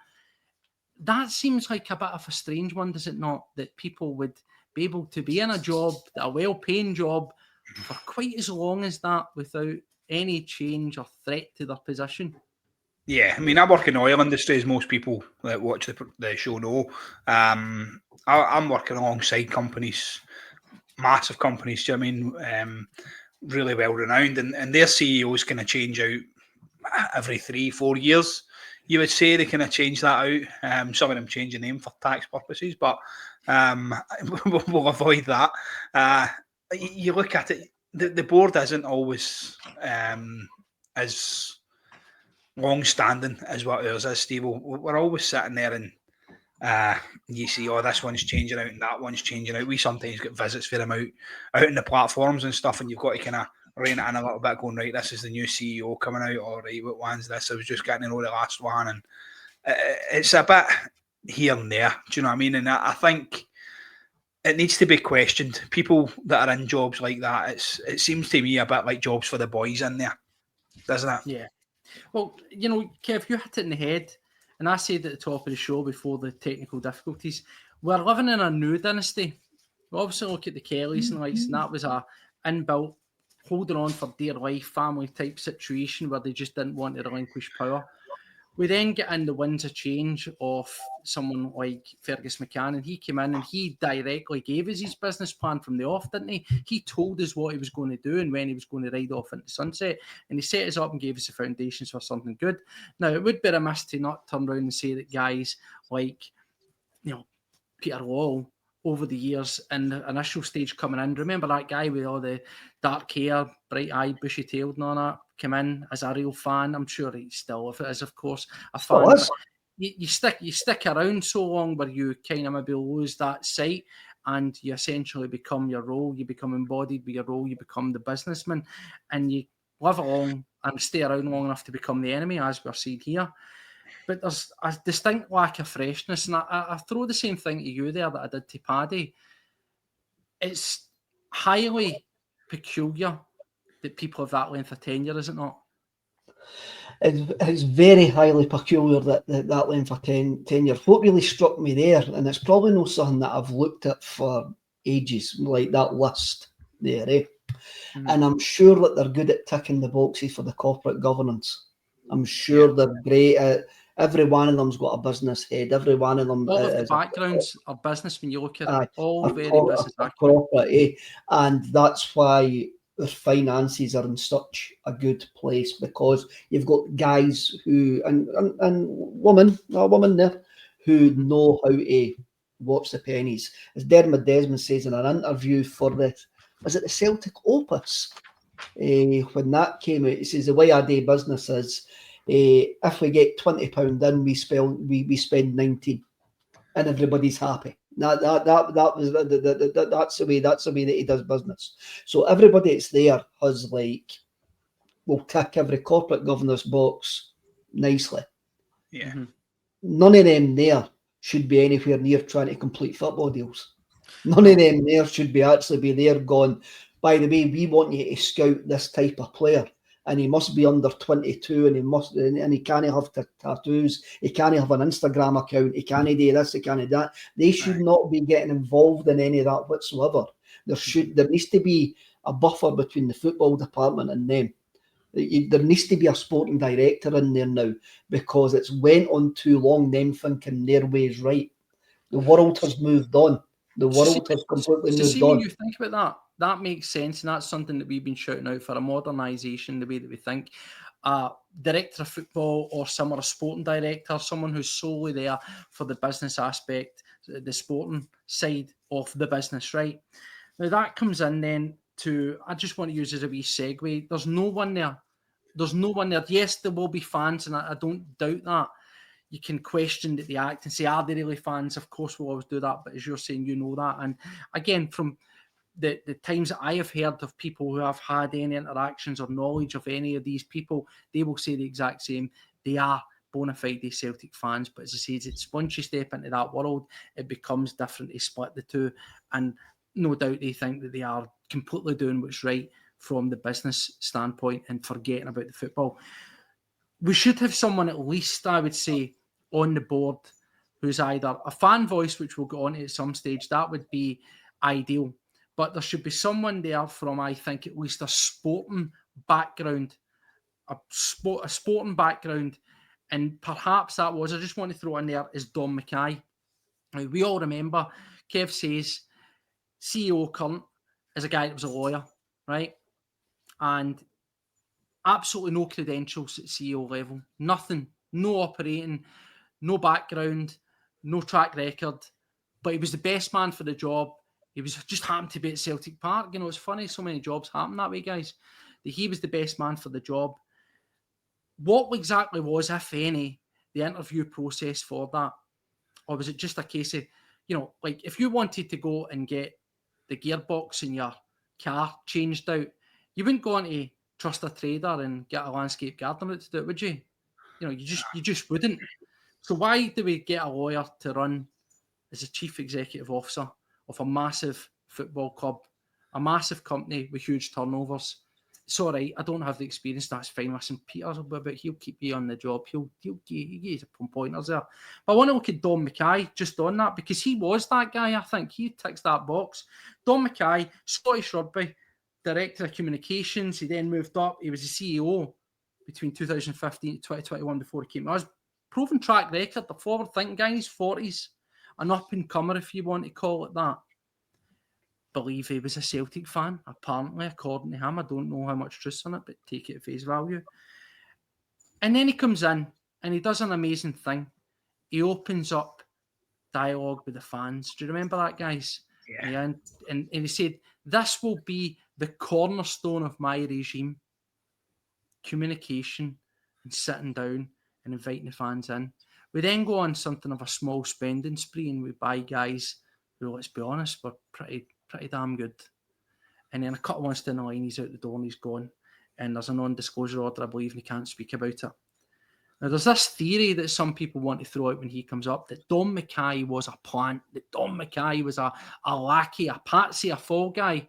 that seems like a bit of a strange one, does it not? That people would be able to be in a job, a well-paying job, for quite as long as that without any change or threat to their position. Yeah, I mean, I work in the oil industry, as most people that watch the show know. I'm working alongside companies, massive companies, do you know what I mean? Really well renowned, and their CEOs kind of change out every 3-4 years. You would say they kind of change that out. Some of them change the name for tax purposes, but we'll avoid that. You look at it, the board isn't always as long-standing as what ours is, Steve. We're always sitting there and you see, this one's changing out and that one's changing out. We sometimes get visits for them out in the platforms and stuff, and you've got to kind of rein it in a little bit, going, right, this is the new CEO coming out, or right, what one's this? I was just getting to know the last one, and it's a bit here and there. Do you know what I mean? And I think it needs to be questioned. People that are in jobs like that, it seems to me a bit like jobs for the boys in there, doesn't it? Yeah. Well, you know, Kev, you hit it in the head, and I said at the top of the show before the technical difficulties, we're living in a new dynasty. We obviously look at the Kellys and likes, and that was a inbuilt, holding on for dear life, family type situation where they just didn't want to relinquish power. We then get in the winds of change of someone like Fergus McCann, and he came in and he directly gave us his business plan from the off, didn't he? He told us what he was going to do and when he was going to ride off into sunset, and he set us up and gave us the foundations for something good. Now, it would be remiss to not turn around and say that guys like, Peter Wall, over the years in the initial stage coming in, remember that guy with all the dark hair, bright-eyed, bushy-tailed and all that, came in as a real fan. I'm sure he still, if it is, of course, a fan. But you stick around so long where you kind of maybe lose that sight and you essentially become your role. You become embodied with your role. You become the businessman, and you live along and stay around long enough to become the enemy, as we're seeing here. but there's a distinct lack of freshness. And I throw the same thing to you there that I did to Paddy. It's highly peculiar that people have that length of tenure, is it not? It's very highly peculiar that length of tenure. What really struck me there, and it's probably not something that I've looked at for ages, like that list there, eh? Mm-hmm. And I'm sure that they're good at ticking the boxes for the corporate governance. I'm sure they're great at. Every one of them's got a business head. Every one of them all of the backgrounds are business when you look at it. All very business corporate, eh? And that's why their finances are in such a good place, because you've got guys who and a woman there who know how to watch the pennies. As Dermot Desmond says in an interview for was it the Celtic Opus? When that came out, he says the way I do business is, if we get £20 in, we spend 19, and everybody's happy. That's the way that he does business. So everybody that's there has will tick every corporate governance box nicely. Yeah. Mm-hmm. None of them there should be anywhere near trying to complete football deals. None of them there should actually be there going, by the way, we want you to scout this type of player, and he must be under 22, and he can't have tattoos, he can't have an Instagram account, he can't do this, he can't do that. They should not be getting involved in any of that whatsoever. There needs to be a buffer between the football department and them. There needs to be a sporting director in there now, because it's went on too long, them thinking their way is right. The world has moved on. The world has completely moved on. When you think about that makes sense, and that's something that we've been shouting out for a modernisation, the way that we think. Director of football or similar sporting director, someone who's solely there for the business aspect, the sporting side of the business, right? Now that comes in then to, I just want to use as a wee segue. There's no one there. Yes, there will be fans, and I don't doubt that. You can question that they act and say, are they really fans? Of course, we'll always do that. But as you're saying, you know that. And again, from the times that I have heard of people who have had any interactions or knowledge of any of these people, they will say the exact same. They are bona fide Celtic fans. But as I say, it's once you step into that world, it becomes different to split the two. And no doubt they think that they are completely doing what's right from the business standpoint and forgetting about the football. We should have someone at least, I would say, on the board who's either a fan voice, which we'll go on to at some stage. That would be ideal. But there should be someone there from, I think, at least a sporting background, a sporting background. And perhaps that was, I just want to throw in there, is Don Mackay. Now, we all remember, Kev says, CEO current is a guy that was a lawyer, right? And absolutely no credentials at CEO level. Nothing. No operating, no background, no track record. But he was the best man for the job. He was just happened to be at Celtic Park. You know, it's funny, so many jobs happen that way, guys. That he was the best man for the job. What exactly was, if any, the interview process for that? Or was it just a case of, like if you wanted to go and get the gearbox in your car changed out, you wouldn't go on to Trust a Trader and get a landscape gardener to do it, would you? You just wouldn't. So why do we get a lawyer to run as a chief executive officer of a massive football club, a massive company with huge turnovers? It's all right. I don't have the experience. That's fine. Listen, Peter's but he'll keep you on the job. He'll give you some pointers there. But I want to look at Don Mackay just on that, because he was that guy. I think he ticks that box. Don Mackay, Scottish Rugby, Director of Communications. He then moved up. He was the CEO between 2015 and 2021 before he came. I was proven track record, the forward-thinking guy in his 40s, an up-and-comer, if you want to call it that. Believe he was a Celtic fan, apparently, according to him. I don't know how much truth on it, but take it at face value. And then he comes in and he does an amazing thing. He opens up dialogue with the fans. Do you remember that, guys? Yeah. And he said, this will be the cornerstone of my regime. Communication and sitting down and inviting the fans in. We then go on something of a small spending spree and we buy guys who, let's be honest, were pretty damn good. And then a couple of months down the line, he's out the door and he's gone. And there's a non-disclosure order, I believe, and he can't speak about it. Now, there's this theory that some people want to throw out when he comes up, that Don Mackay was a plant, that Don Mackay was a lackey, a patsy, a fall guy.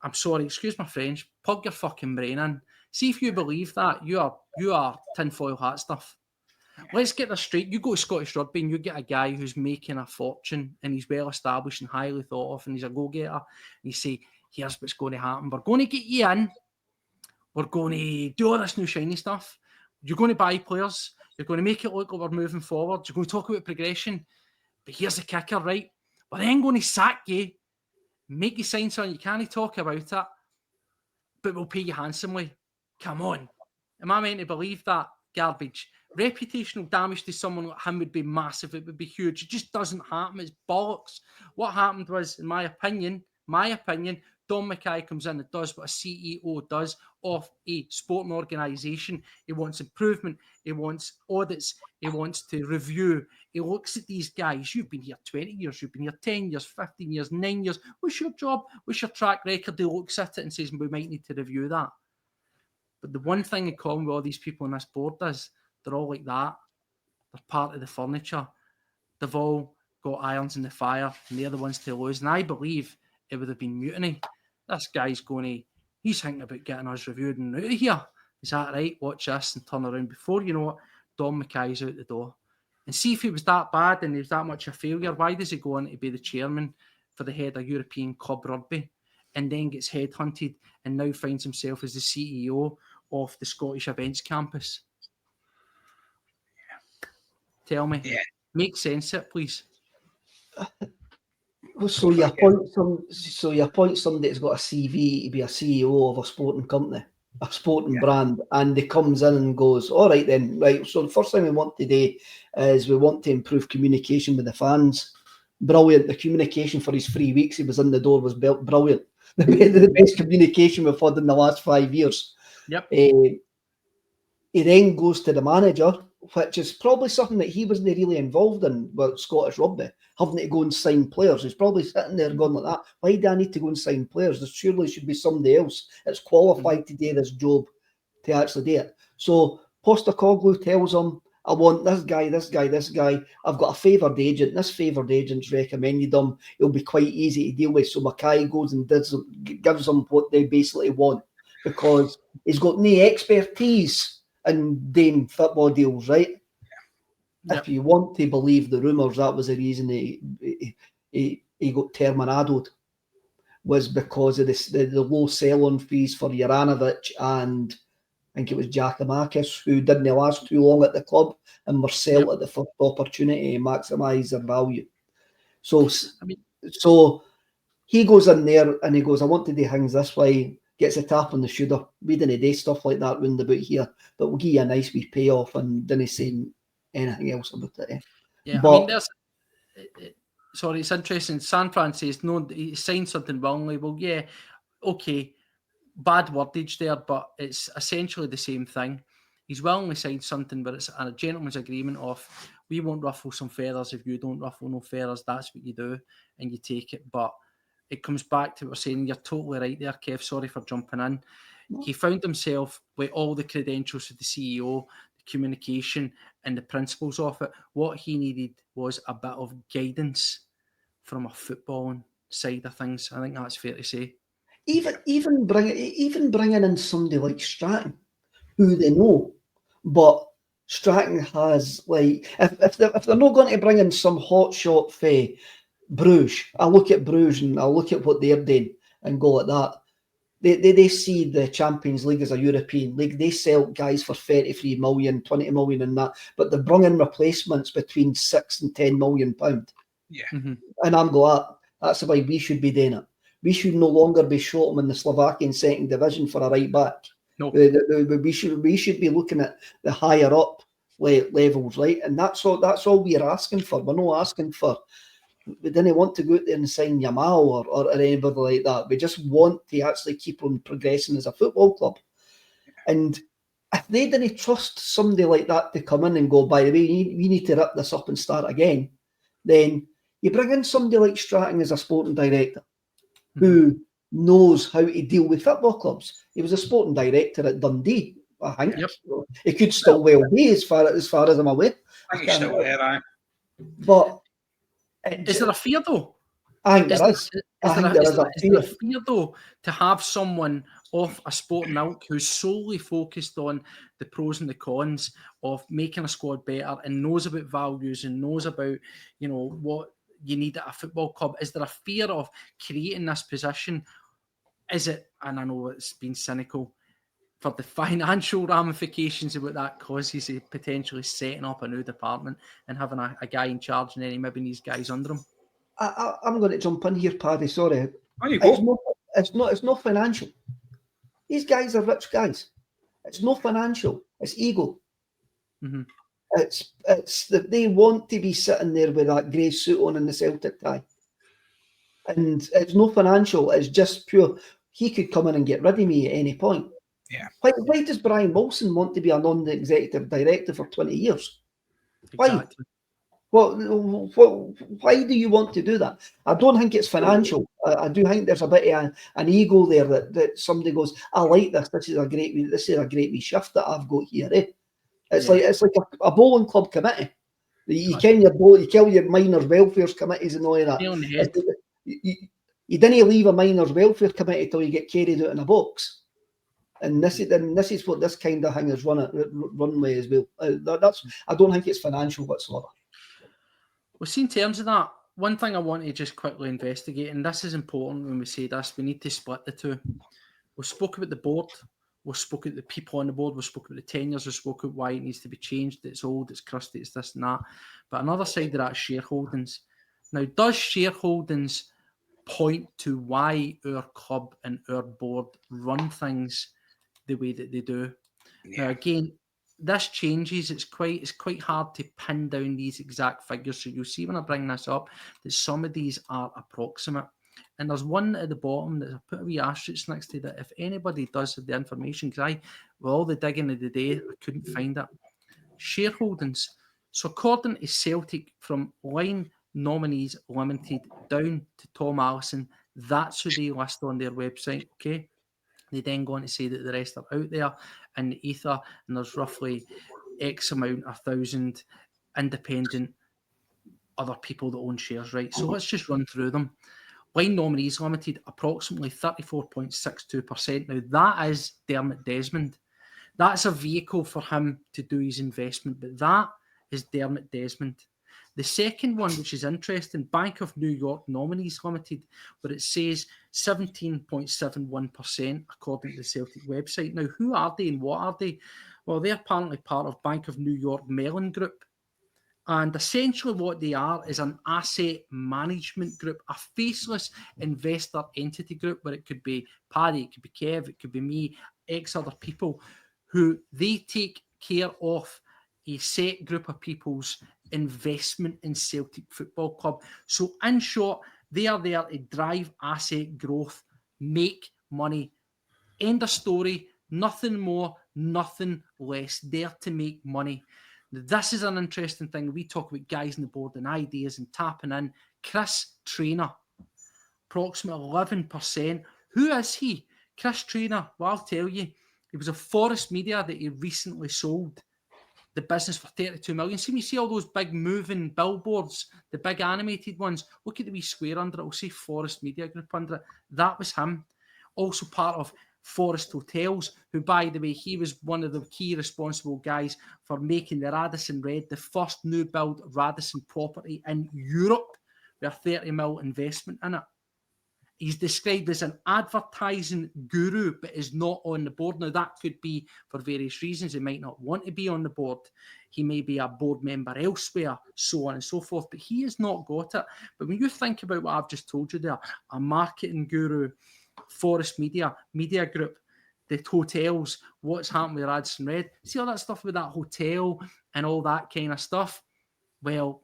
I'm sorry, excuse my French, plug your fucking brain in. See if you believe that. You are tinfoil hat stuff. Let's get this straight. You go to Scottish Rugby and you get a guy who's making a fortune and he's well established and highly thought of and he's a go-getter. And you say, here's what's going to happen. We're going to get you in. We're going to do all this new shiny stuff. You're going to buy players. You're going to make it look like we're moving forward. You're going to talk about progression. But here's the kicker, right? We're then going to sack you, make you sign something you can't talk about it, but we'll pay you handsomely. Come on. Am I meant to believe that garbage? Reputational damage to someone like him would be massive. It would be huge. It just doesn't happen. It's bollocks. What happened was, in my opinion, Don Mackay comes in and does what a CEO does of a sporting organisation. He wants improvement. He wants audits. He wants to review. He looks at these guys. You've been here 20 years. You've been here 10 years, 15 years, 9 years. What's your job? What's your track record? He looks at it and says, we might need to review that. But the one thing in common with all these people on this board is they're all like that. They're part of the furniture. They've all got irons in the fire and they're the ones to lose. And I believe it would have been mutiny. This guy's he's thinking about getting us reviewed and out of here. Is that right? Watch this and turn around. Before you know it, Don Mackay's out the door. And see if he was that bad and he was that much a failure, why does he go on to be the chairman for the head of European club rugby and then gets headhunted and now finds himself as the CEO of the Scottish Events Campus? Tell me. Yeah. Make sense of it, please. So you appoint somebody that's got a CV to be a CEO of a sporting company, a sporting brand, and he comes in and goes, all right then, right, so the first thing we want today is we want to improve communication with the fans. Brilliant. The communication for his 3 weeks he was in the door was brilliant. The best communication we've had in the last 5 years. Yep. He then goes to the manager, which is probably something that he wasn't really involved in with Scottish Rugby, having to go and sign players. He's probably sitting there going like that, why do I need to go and sign players? There surely should be somebody else that's qualified to do this job to actually do it. So Postecoglou tells him, I want this guy. I've got a favoured agent. This favoured agent's recommended him. It'll be quite easy to deal with. So Mackay goes and gives them what they basically want because he's got no expertise in doing football deals, right? Yep. If you want to believe the rumours, that was the reason he got terminated, was because of the low sell-on fees for Juranovic and I think it was Giacomakis, who didn't last too long at the club and were sold at the first opportunity to maximise their value. So he goes in there and he goes, I want to do things this way, gets a tap on the shoulder. We didn't do stuff like that round about here, but we'll give you a nice wee payoff and didn't say anything else about it. Yeah, but, sorry, it's interesting. San Fran says, no, he signed something wrongly. Well, yeah, okay, bad wordage there, but it's essentially the same thing. He's willingly signed something, but it's a gentleman's agreement of, we won't ruffle some feathers if you don't ruffle no feathers. That's what you do, and you take it. But it comes back to what we're saying. You're totally right there, Kev. Sorry for jumping in. He found himself with all the credentials of the CEO, the communication, and the principles of it. What he needed was a bit of guidance from a footballing side of things. I think that's fair to say. Even bringing in somebody like Stratton, who they know, but Stratton has, like, if they're not going to bring in some hot shot for Bruges, I look at Bruges and I look at what they're doing and go like that. They see the Champions League as a European league. They sell guys for 33 million, 20 million and that, but they're bringing replacements between 6 and 10 million pound. Yeah. Mm-hmm. And I'm going, that's the way we should be doing it. We should no longer be short them in the Slovakian second division for a right back. No. We should be looking at the higher up levels, right? And that's all we're asking for. We're not asking for. We didn't want to go out there and sign Yamal or anybody like that. We just want to actually keep on progressing as a football club. And if they didn't trust somebody like that to come in and go, by the way, we need to rip this up and start again, then you bring in somebody like Stratton as a sporting director who knows how to deal with football clubs. He was a sporting director at Dundee I think Yep. it could still well be, as far as I'm aware. I think he's still there, aye. But Is there a fear though? I think there is. I think there is a there a fear. fear though to have someone of a sporting ilk who's solely focused on the pros and the cons of making a squad better and knows about values and knows about, you know, what you need at a football club? Is there a fear of creating this position? Is it, and I know it's been cynical, for the financial ramifications of what that causes, potentially setting up a new department and having a guy in charge and then maybe these guys under him? I'm going to jump in here, Paddy. Sorry. On you go. It's not financial. These guys are rich guys. It's not financial. It's ego. Mm-hmm. It's that they want to be sitting there with that grey suit on and the Celtic tie. And it's no financial. It's just pure. He could come in and get rid of me at any point. Yeah. Why does Brian Wilson want to be a non-executive director for 20 years? Exactly. Why do you want to do that? I don't think it's financial. I do think there's a bit of an ego there that somebody goes, I like this. This is a great wee shift that I've got here. Eh? It's like a bowling club committee. You kill your miners' welfare committees and all of that. You didn't leave a miners' welfare committee till you get carried out in a box. And this is what this kind of thing is runway as well. I don't think it's financial whatsoever. Well, see, in terms of that, one thing I want to just quickly investigate, and this is important when we say this, we need to split the two. We spoke about the board, we spoke about the people on the board, we spoke about the tenures, we spoke about why it needs to be changed, it's old, it's crusty, it's this and that. But another side of that is shareholdings. Now, does shareholdings point to why our club and our board run things the way that they do? Yeah. Now, again, this changes. It's quite hard to pin down these exact figures. So you'll see when I bring this up that some of these are approximate. And there's one at the bottom that I put a wee asterisk next to that if anybody does have the information, because with all the digging of the day, I couldn't find it. Shareholdings. So according to Celtic, from Line Nominees Limited down to Tom Allison, that's who they list on their website, okay? They then go on to say that the rest are out there in the ether, and there's roughly X amount, 1,000 independent other people that own shares, right? So let's just run through them. Line Nominees Limited, approximately 34.62%. Now, that is Dermot Desmond. That's a vehicle for him to do his investment, but that is Dermot Desmond. The second one, which is interesting, Bank of New York Nominees Limited, where it says 17.71% according to the Celtic website. Now, who are they and what are they? Well, they're apparently part of Bank of New York Mellon Group. And essentially what they are is an asset management group, a faceless investor entity group, where it could be Paddy, it could be Kev, it could be me, X other people, who they take care of a set group of people's investment in Celtic Football Club. So in short, they are there to drive asset growth, make money. End of story. Nothing more, nothing less. There to make money. This is an interesting thing. We talk about guys on the board and ideas and tapping in. Chris Traynor, approximately 11%. Who is he? Chris Traynor, well, I'll tell you. He was a Forest Media that he recently sold the business for 32 million. See, when you see all those big moving billboards, the big animated ones, look at the wee square under it. We'll see Forest Media Group under it. That was him. Also part of Forest Hotels, who, by the way, he was one of the key responsible guys for making the Radisson Red the first new build Radisson property in Europe with a 30 mil investment in it. He's described as an advertising guru, but is not on the board. Now, that could be for various reasons. He might not want to be on the board. He may be a board member elsewhere, so on and so forth, but he has not got it. But when you think about what I've just told you there, a marketing guru, Forest Media Group, the hotels, what's happened with Radisson Red, see all that stuff with that hotel and all that kind of stuff? Well,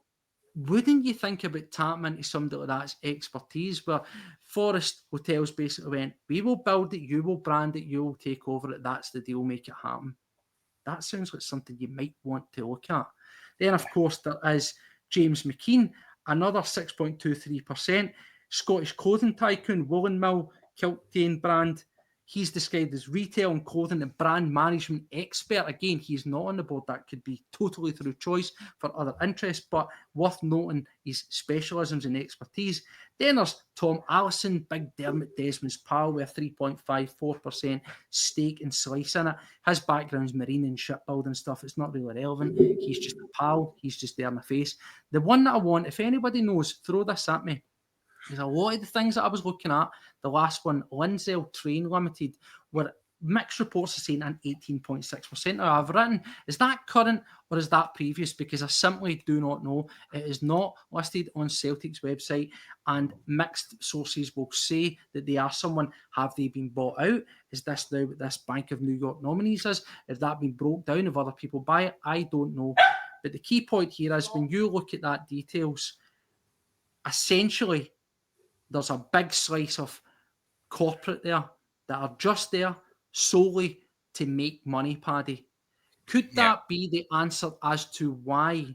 wouldn't you think about tapping into somebody like that's expertise, where Forest Hotels basically went, we will build it, you will brand it, you will take over it, that's the deal, make it happen. That sounds like something you might want to look at. Then, of course, there is James McKean, another 6.23%, Scottish clothing tycoon, Woolen Mill, Kiltane brand, He's described as retail and clothing and brand management expert. Again, he's not on the board. That could be totally through choice for other interests, but worth noting his specialisms and expertise. Then there's Tom Allison, Big Dermot Desmond's pal, with a 3.54% stake and slice in it. His background's marine and shipbuilding stuff. It's not really relevant. He's just a pal. He's just there in my face. The one that I want, if anybody knows, throw this at me. There's a lot of the things that I was looking at. The last one, Lindsell Train Limited, were mixed reports are saying an 18.6%. Now, I've written, is that current or is that previous? Because I simply do not know. It is not listed on Celtic's website, and mixed sources will say that they are someone. Have they been bought out? Is this now what this Bank of New York nominees is? Has that been broke down? Have other people buy it? I don't know. But the key point here is when you look at that details, essentially, there's a big slice of corporate there that are just there solely to make money, Paddy. Could that be the answer as to why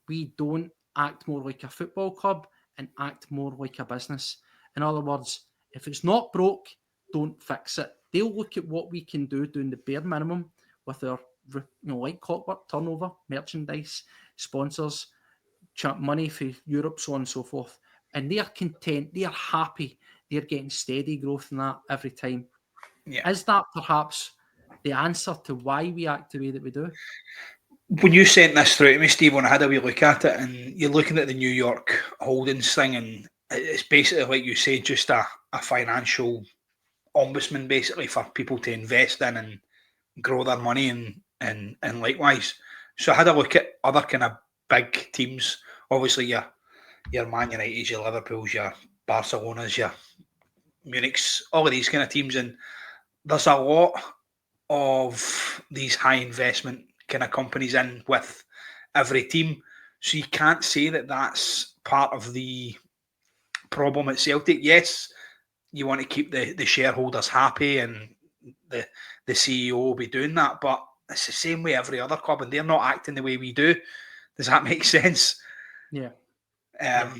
we don't act more like a football club and act more like a business? In other words, if it's not broke, don't fix it. They'll look at what we can do, doing the bare minimum with our, like clockwork, turnover, merchandise, sponsors, money for Europe, so on and so forth. And they're content, they're happy, they're getting steady growth in that every time. Yeah. Is that perhaps the answer to why we act the way that we do? When you sent this through to me, Steve, when I had a wee look at it, and you're looking at the New York Holdings thing, and it's basically, like you say, just a financial ombudsman, basically, for people to invest in and grow their money and likewise. So I had a look at other kind of big teams. Obviously, your Man Uniteds, your Liverpools, your Barcelonas, your Munichs, all of these kind of teams. And there's a lot of these high investment kind of companies in with every team. So you can't say that that's part of the problem at Celtic. Yes, you want to keep the shareholders happy and the CEO will be doing that, but it's the same way every other club, and they're not acting the way we do. Does that make sense? Yeah.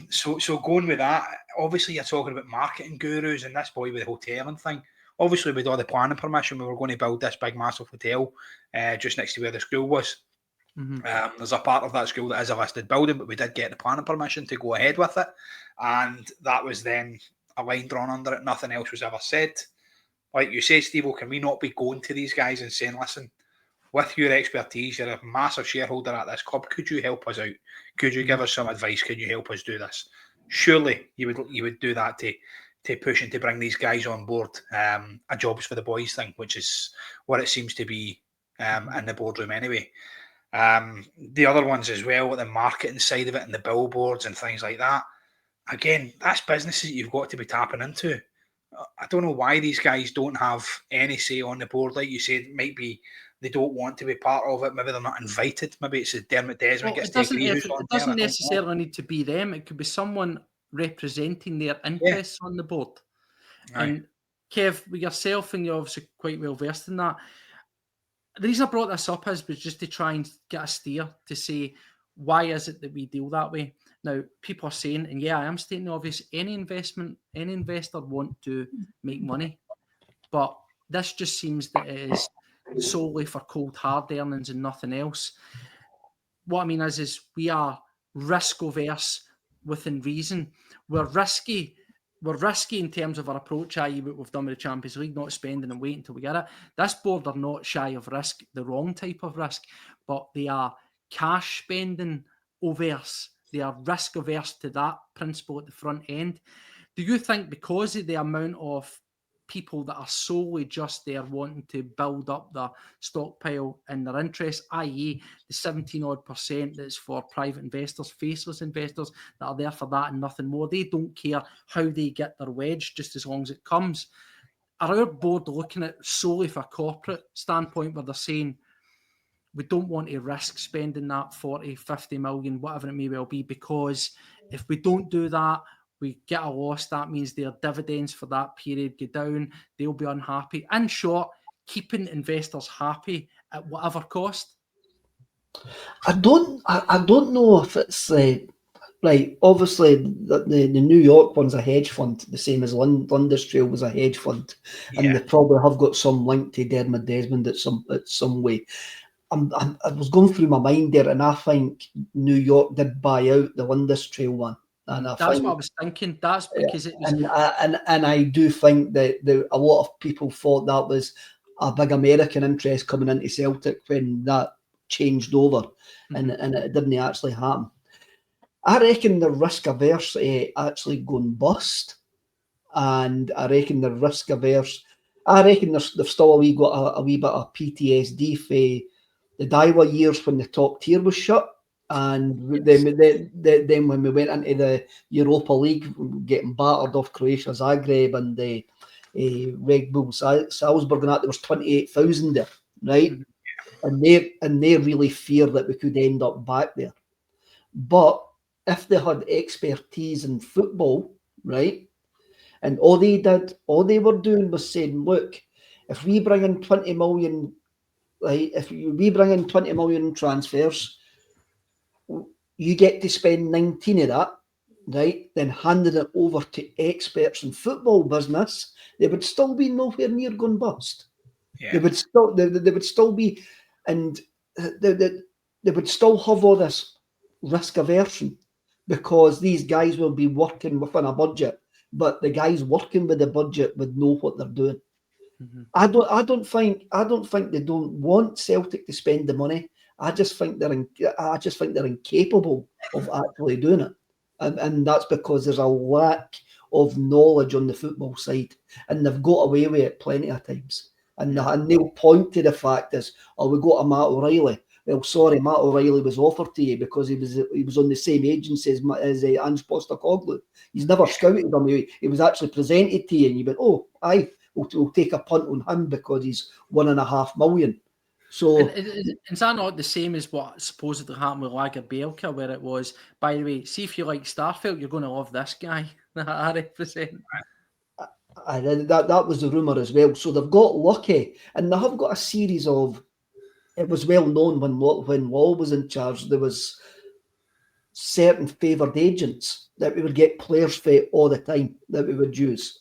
So going with that, obviously you're talking about marketing gurus and this boy with the hotel and thing. Obviously, with all the planning permission, we were going to build this big, massive hotel just next to where the school was. Mm-hmm. There's a part of that school that is a listed building, but we did get the planning permission to go ahead with it. And that was then a line drawn under it. Nothing else was ever said. Like you say, Steve, can we not be going to these guys and saying, listen, with your expertise, you're a massive shareholder at this club. Could you help us out? Could you give us some advice? Could you help us do this? Surely you would do that to push and to bring these guys on board. A jobs for the boys thing, which is what it seems to be in the boardroom anyway. The other ones as well, the marketing side of it and the billboards and things like that. Again, that's businesses that you've got to be tapping into. I don't know why these guys don't have any say on the board. Like you said, it might be they don't want to be part of it. Maybe they're not invited. Maybe it's Dermot Desmond gets to agree who's on there. It doesn't necessarily need to be them. It could be someone representing their interests on the board. Aye. And Kev, with yourself, and you're obviously quite well versed in that. The reason I brought this up was just to try and get a steer to say, why is it that we deal that way? Now, people are saying, and I am stating the obvious, any investor want to make money, but this just seems that it is solely for cold hard earnings and nothing else. What I mean is we are risk averse within reason. We're risky in terms of our approach, i.e. what we've done with the Champions League, not spending and waiting until we get it. This board are not shy of risk, the wrong type of risk, but they are cash spending averse. They are risk averse to that principle at the front end. Do you think because of the amount of people that are solely just there wanting to build up the stockpile in their interest, i.e. the 17% that's for private investors, faceless investors that are there for that and nothing more, they don't care how they get their wedge just as long as it comes. Are our board looking at solely for a corporate standpoint where they're saying we don't want to risk spending that 40, 50 million, whatever it may well be, because if we don't do that, we get a loss, that means their dividends for that period go down, they'll be unhappy. In short, keeping investors happy at whatever cost. I don't know if it's Right, obviously the New York one's a hedge fund, the same as Lundestrail was a hedge fund, and they probably have got some link to Dermot Desmond at some way. I was going through my mind there, and I think New York did buy out the Lundestrail one, and that's what I was thinking. That's because it was, and I do think that a lot of people thought that was a big American interest coming into Celtic when that changed over, and it didn't actually happen. I reckon they're risk averse actually going bust, and I reckon they're risk averse. I reckon they've still got a wee bit of PTSD for the Daiwa years when the top tier was shut, and then when we went into the Europa League, getting battered off Croatia Zagreb and the Red Bull Salzburg, and that there was 28,000 there, right? And they really fear that we could end up back there, but if they had expertise in football, right, and all they were doing was saying, look, if we bring in 20 million, right, if we bring in 20 million transfers, you get to spend 19 of that, right, then handing it over to experts in football business, they would still be nowhere near going bust. Yeah. They would still be, and they would still have all this risk aversion, because these guys will be working within a budget, but the guys working with the budget would know what they're doing. I don't think they don't want Celtic to spend the money. I just think they're incapable of actually doing it, and that's because there's a lack of knowledge on the football side, and they've got away with it plenty of times. And they'll point to the fact is, we got a Matt O'Reilly. Well, sorry, Matt O'Reilly was offered to you because he was on the same agency as Ange Postecoglou. He's never scouted him. He was actually presented to you, and you went, "Oh, aye, we'll take a punt on him because he's $1.5 million." So is that not the same as what supposedly happened with Lagerbielke, where it was, by the way, see if you like Starfelt, you're going to love this guy. I represent. That was the rumour as well. So they've got lucky, and they have got a series of. It was well known when Law was in charge, there was certain favoured agents that we would get players for all the time that we would use.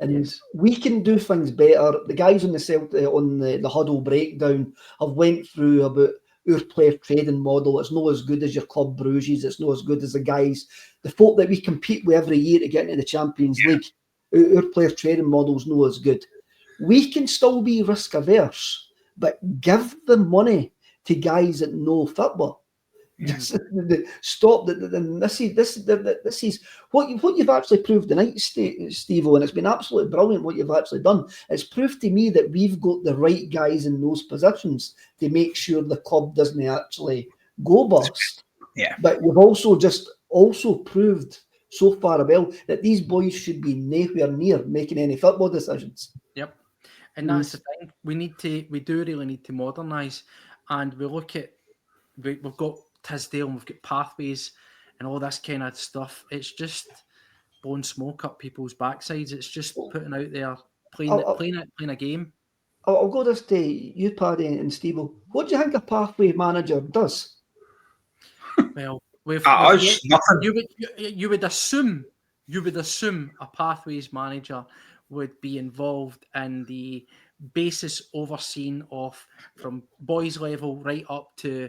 And we can do things better. The guys on the huddle breakdown have went through about our player trading model. It's not as good as your Club Bruges. It's not as good as the folk that we compete with every year to get into the Champions League. Our player trading model's not as good. We can still be risk averse, but give the money to guys that know football. Stop. This is what you've actually proved tonight, Steve-O, and it's been absolutely brilliant what you've actually done. It's proved to me that we've got the right guys in those positions to make sure the club doesn't actually go bust. Yeah. But you've also proved so far well that these boys should be nowhere near making any football decisions. Yep. And that's the thing. We do really need to modernise, and we look at we've got Tisdale and we've got Pathways and all this kind of stuff. It's just blowing smoke up people's backsides. It's just putting out there, playing a game. I'll go this to you, Paddy and Steve. What do you think a Pathway manager does? Well, nothing. You would assume a Pathways manager would be involved in the basis overseen of from boys level right up to,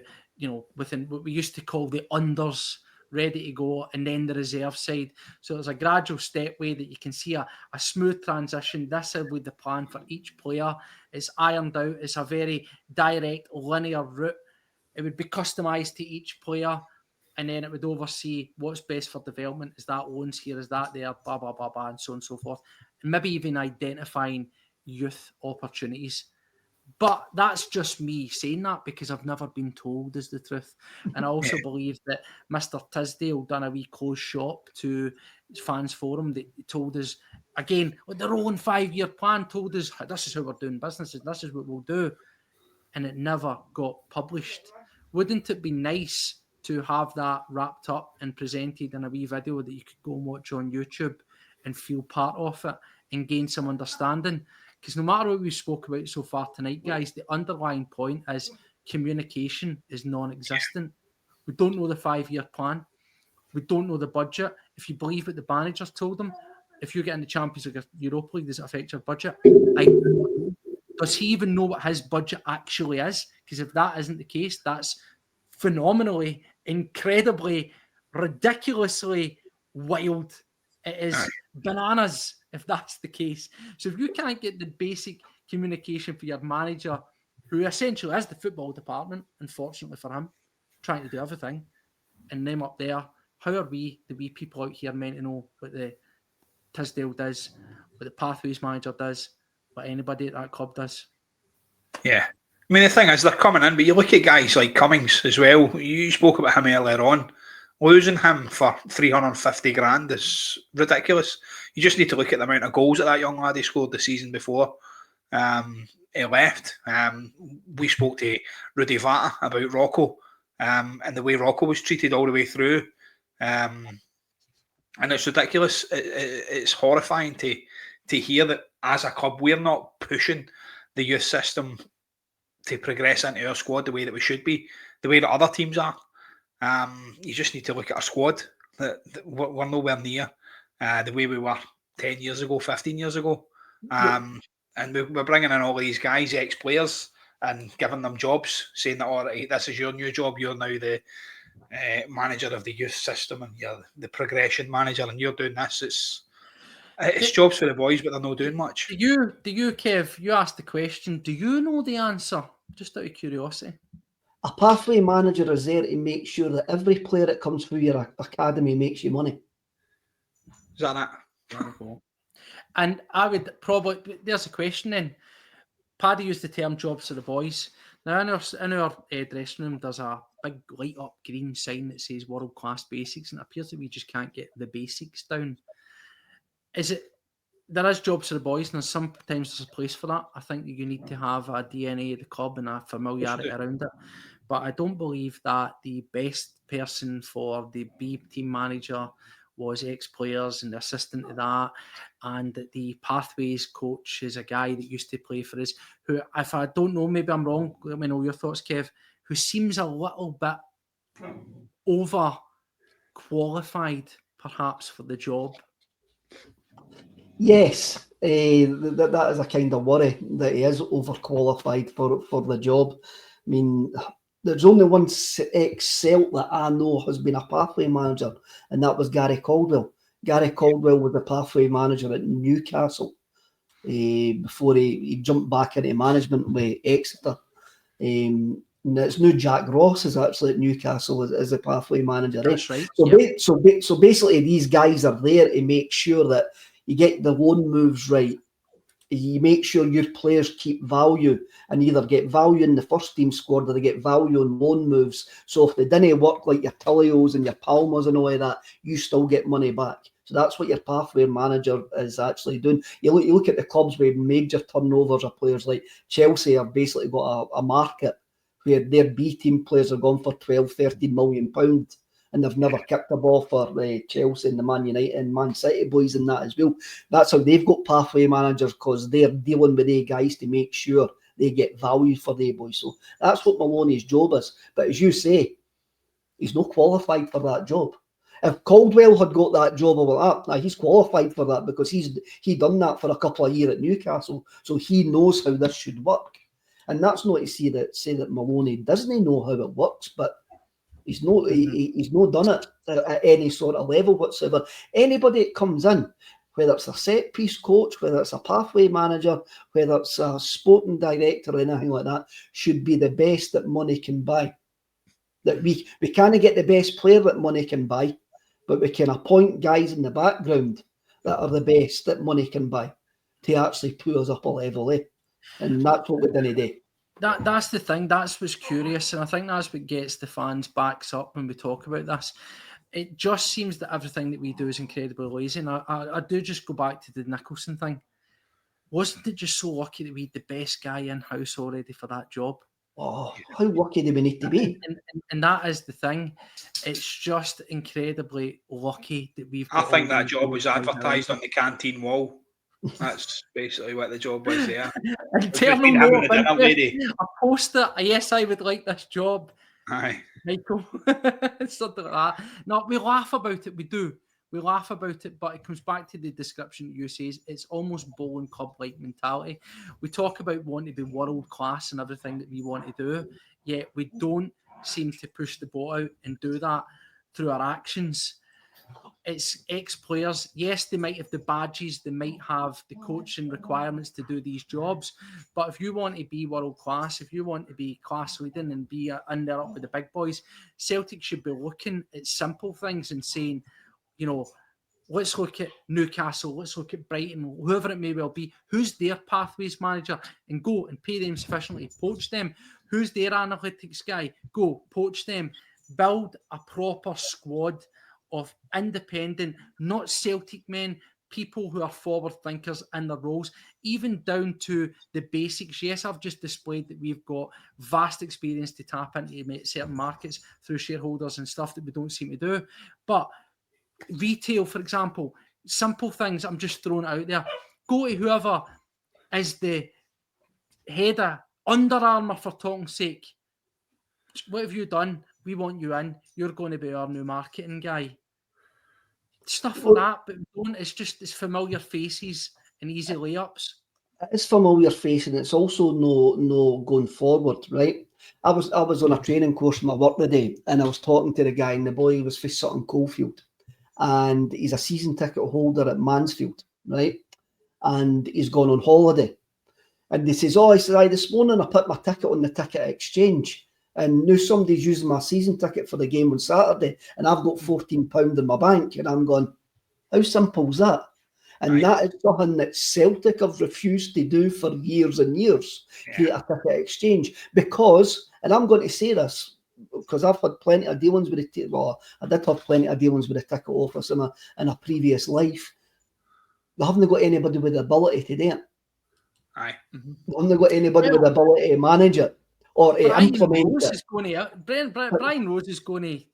within what we used to call the unders, ready to go, and then the reserve side. So there's a gradual stepway that you can see a smooth transition. This is with the plan for each player. It's ironed out. It's a very direct, linear route. It would be customised to each player, and then it would oversee what's best for development. Is that loans here? Is that there? Blah, blah, blah, blah, and so on and so forth. And maybe even identifying youth opportunities. But that's just me saying that because I've never been told is the truth. And I also believe that Mr. Tisdale done a wee closed shop to Fans Forum that told us, again, with their own 5-year plan, told us this is how we're doing business, and this is what we'll do. And it never got published. Wouldn't it be nice to have that wrapped up and presented in a wee video that you could go and watch on YouTube and feel part of it and gain some understanding? Because no matter what we spoke about so far tonight, guys, the underlying point is communication is non-existent. We don't know the 5-year plan. We don't know the budget. If you believe what the managers told them, if you get in the Champions League or Europa League, does it affect your budget? Does he even know what his budget actually is? Because if that isn't the case, that's phenomenally, incredibly, ridiculously wild. It is bananas if that's the case. So if you can't get the basic communication for your manager, who essentially is the football department, unfortunately for him, trying to do everything, and them up there, how are we, the wee people out here, meant to know what the Tisdale does, what the Pathways manager does, what anybody at that club does? Yeah. I mean, the thing is, they're coming in, but you look at guys like Cummings as well. You spoke about him earlier on. Losing him for 350 grand is ridiculous. You just need to look at the amount of goals that young lad he scored the season before he left. We spoke to Rudy Vata about Rocco and the way Rocco was treated all the way through. And it's ridiculous. It's horrifying to hear that as a club, we're not pushing the youth system to progress into our squad the way that we should be, the way that other teams are. You just need to look at our squad. That we're nowhere near the way we were 10 years ago, 15 years ago. And we're bringing in all these guys, ex-players, and giving them jobs, saying that, all right, this is your new job. You're now the manager of the youth system, and you're the progression manager, and you're doing this. It's jobs for the boys, but they're not doing much. Do you, Kev, you asked the question, do you know the answer? Just out of curiosity. A pathway manager is there to make sure that every player that comes through your academy makes you money. Is that it? And I would probably, there's a question then. Paddy used the term jobs for the boys. Now, in our dressing room, there's a big light up green sign that says world class basics, and it appears that we just can't get the basics down. There is jobs for the boys, and sometimes there's a place for that. I think you need to have a DNA of the club and a familiarity around it. But I don't believe that the best person for the B team manager was ex-players and the assistant to that, and the Pathways coach is a guy that used to play for us, who, if I don't know, maybe I'm wrong, let me know your thoughts, Kev, who seems a little bit over-qualified, perhaps, for the job. Yes, that is a kind of worry, that he is overqualified for the job. I mean, there's only one ex-Celt that I know has been a pathway manager, and that was Gary Caldwell. Gary Caldwell was the pathway manager at Newcastle before he jumped back into management with Exeter. And it's now Jack Ross is actually at Newcastle as a pathway manager. That's right. So basically, these guys are there to make sure that you get the loan moves right. You make sure your players keep value and either get value in the first team squad or they get value in loan moves. So if they didn't work like your Tillios and your Palmas and all of that, you still get money back. So that's what your pathway manager is actually doing. You look at the clubs with major turnovers of players like Chelsea have basically got a market where their B team players are gone for 12, 13 million pounds. And they've never kicked a ball for Chelsea and the Man United and Man City boys and that as well. That's how they've got pathway managers, because they're dealing with the guys to make sure they get value for the boys. So that's what Maloney's job is. But as you say, he's not qualified for that job. If Caldwell had got that job, he's qualified for that because he done that for a couple of years at Newcastle. So he knows how this should work. And that's not to say that Maloney doesn't know how it works, but he's not done it at any sort of level whatsoever. Anybody that comes in, whether it's a set piece coach, whether it's a pathway manager, whether it's a sporting director or anything like that, should be the best that money can buy. That we can't get the best player that money can buy, but we can appoint guys in the background that are the best that money can buy to actually put us up a level, And that's what we're going to do. That's the thing. That's what's curious, and I think that's what gets the fans backs up when we talk about this. It just seems that everything that we do is incredibly lazy. And I do just go back to the Nicholson thing. Wasn't it just so lucky that we had the best guy in-house already for that job? Oh, how lucky do we need to be? And that is the thing. It's just incredibly lucky that we've got. I think that job was advertised on the canteen wall. That's basically what the job was there. Internal note of interest, a poster. Yes, I would like this job. Aye. Michael, something like that. No, we laugh about it. We do. We laugh about it, but it comes back to the description you say. It's almost bowling club-like mentality. We talk about wanting to be world class and everything that we want to do, yet we don't seem to push the boat out and do that through our actions. It's ex-players. Yes, they might have the badges, they might have the coaching requirements to do these jobs, but if you want to be world class, if you want to be class leading and be in there up with the big boys, Celtic should be looking at simple things and saying, you know, let's look at Newcastle, let's look at Brighton, whoever it may well be, who's their pathways manager, and go and pay them sufficiently, poach them. Who's their analytics guy? Go, poach them. Build a proper squad of independent, not Celtic men, people who are forward thinkers in their roles, even down to the basics. Yes, I've just displayed that we've got vast experience to tap into certain markets through shareholders and stuff that we don't seem to do. But retail, for example, simple things I'm just throwing out there. Go to whoever is the head of Under Armour, for talking's sake. What have you done? We want you in. You're going to be our new marketing guy. Stuff like that, but we don't. It's familiar faces and easy layups. It's familiar face, and it's also no going forward, right? I was on a training course in my work today, and I was talking to the guy, and the boy was for Sutton Coldfield, and he's a season ticket holder at Mansfield, right? And he's gone on holiday, and he says, "Oh," he said, "this morning I put my ticket on the ticket exchange, and now somebody's using my season ticket for the game on Saturday, and I've got £14 in my bank," and I'm going, "How simple is that?" And that is something that Celtic have refused to do for years and years, create a ticket exchange. Because, and I'm going to say this, because I've had plenty of dealings with it. Well, I did have plenty of dealings with the ticket office in a previous life. They haven't got anybody with the ability to do it. Aye. They haven't got anybody with the ability to manage it or to implement it. Brian Rose is going to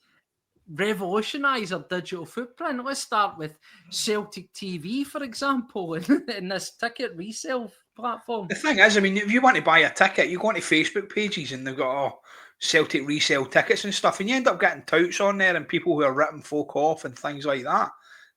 revolutionise our digital footprint. Let's start with Celtic TV, for example, in this ticket resale platform. The thing is, I mean, if you want to buy a ticket, you go onto Facebook pages and they've got Celtic resale tickets and stuff, and you end up getting touts on there and people who are ripping folk off and things like that.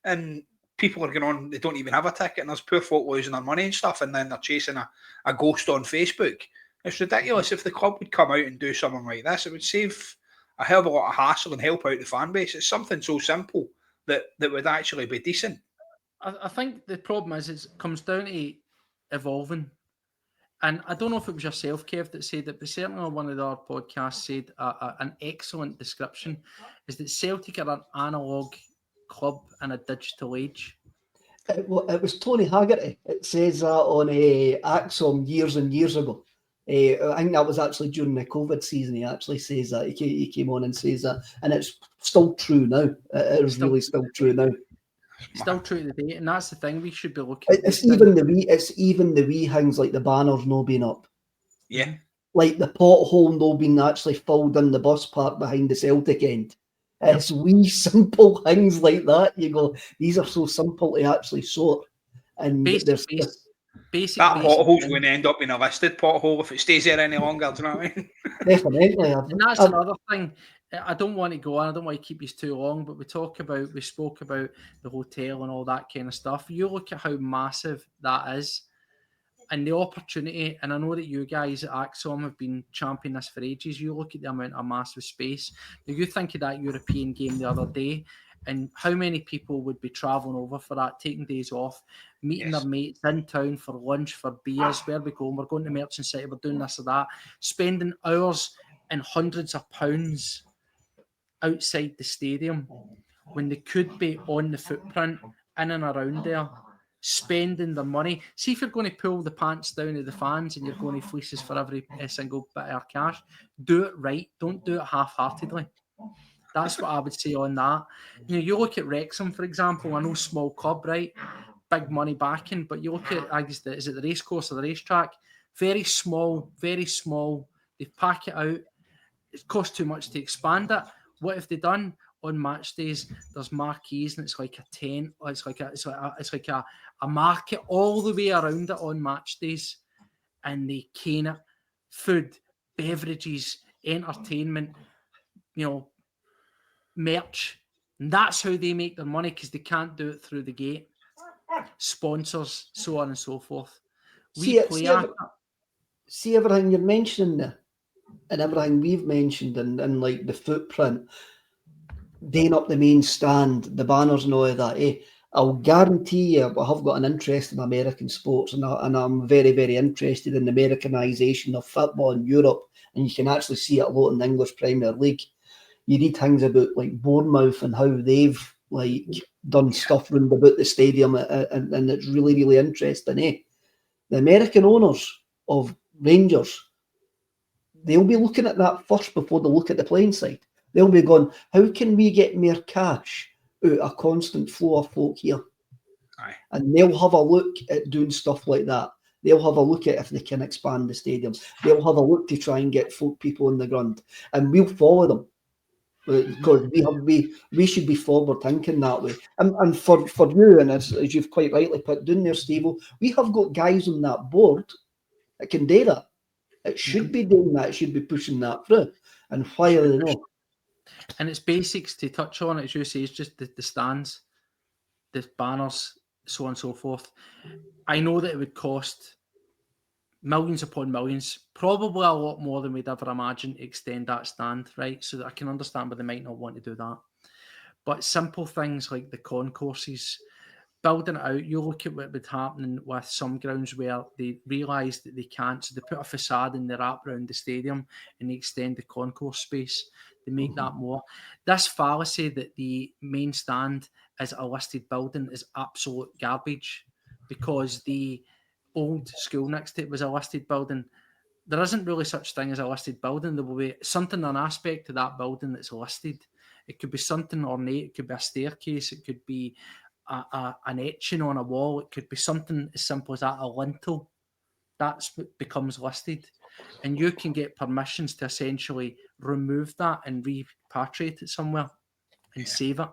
And people are going on, they don't even have a ticket, and there's poor folk losing their money and stuff, and then they're chasing a ghost on Facebook. It's ridiculous. If the club would come out and do something like this, it would save a hell of a lot of hassle and help out the fan base. It's something so simple that would actually be decent. I think the problem is it comes down to evolving. And I don't know if it was yourself, Kev, that said it, but certainly on one of our podcasts said an excellent description is that Celtic are an analogue club in a digital age. It was Tony Haggerty. It says that on Axom years and years ago. I think that was actually during the COVID season. He actually says that. He came on and says that. And it's still true now. It is really still true now. Still true to the day. And that's the thing we should be looking at. It's even the wee things like the banners no being up. Yeah. Like the pothole no being actually filled in the bus park behind the Celtic end. It's wee simple things like that. You go, these are so simple to actually sort. And Basically, that pothole's going to end up in a listed pothole if it stays there any longer. Do you know what I mean? Definitely. And that's another thing. I don't want to go on. I don't want to keep you too long, but we spoke about the hotel and all that kind of stuff. You look at how massive that is and the opportunity. And I know that you guys at Axom have been championing this for ages. You look at the amount of massive space. Now, you think of that European game the other day, and how many people would be travelling over for that, taking days off, meeting their mates in town for lunch, for beers, where we go, we're going to Merchant City, we're doing this or that, spending hours and hundreds of pounds outside the stadium when they could be on the footprint, in and around there, spending their money. See, if you're going to pull the pants down of the fans and you're going to fleece us for every single bit of our cash, do it right. Don't do it half-heartedly. That's what I would say on that. You know, you look at Wrexham, for example. I know small club, right? Big money backing, but you look at, is it the racecourse or the racetrack? Very small, very small. They pack it out. It costs too much to expand it. What have they done? On match days, there's marquees and it's like a tent. It's like a market all the way around it on match days, and they cane it. Food, beverages, entertainment. merch. And that's how they make their money, because they can't do it through the gate. Sponsors, so on and so forth. See everything you're mentioning there, and everything we've mentioned, and like the footprint, daying up the main stand, the banners and all of that. I'll guarantee you, I have got an interest in American sports, and I'm very, very interested in the Americanization of football in Europe, and you can actually see it a lot in the English Premier League. You read things about like Bournemouth and how they've like done stuff round about the stadium, and it's really, really interesting. The American owners of Rangers, they'll be looking at that first before they look at the playing side. They'll be going, how can we get more cash out of a constant flow of folk here? Aye. And they'll have a look at doing stuff like that. They'll have a look at if they can expand the stadiums. They'll have a look to try and get folk people on the ground. And we'll follow them, because we should be forward thinking that way. And for you, and as you've quite rightly put down there, Steve, we have got guys on that board that can do that. It should be doing that. It should be pushing that through. And why are they not? And it's basics to touch on, as you say, it's just the stands, the banners, so on and so forth. I know that it would cost millions upon millions, probably a lot more than we'd ever imagine, to extend that stand, right? So that I can understand why they might not want to do that. But simple things like the concourses, building it out, you look at what would happen with some grounds where they realise that they can't, so they put a facade in the wrap around the stadium and they extend the concourse space. They make that more. This fallacy that the main stand is a listed building is absolute garbage, because the old school next to it was a listed building. There isn't really such thing as a listed building. There will be something, an aspect to that building that's listed. It could be something ornate. It could be a staircase. It could be an etching on a wall. It could be something as simple as that, a lintel. That's what becomes listed. And you can get permissions to essentially remove that and repatriate it somewhere and save it.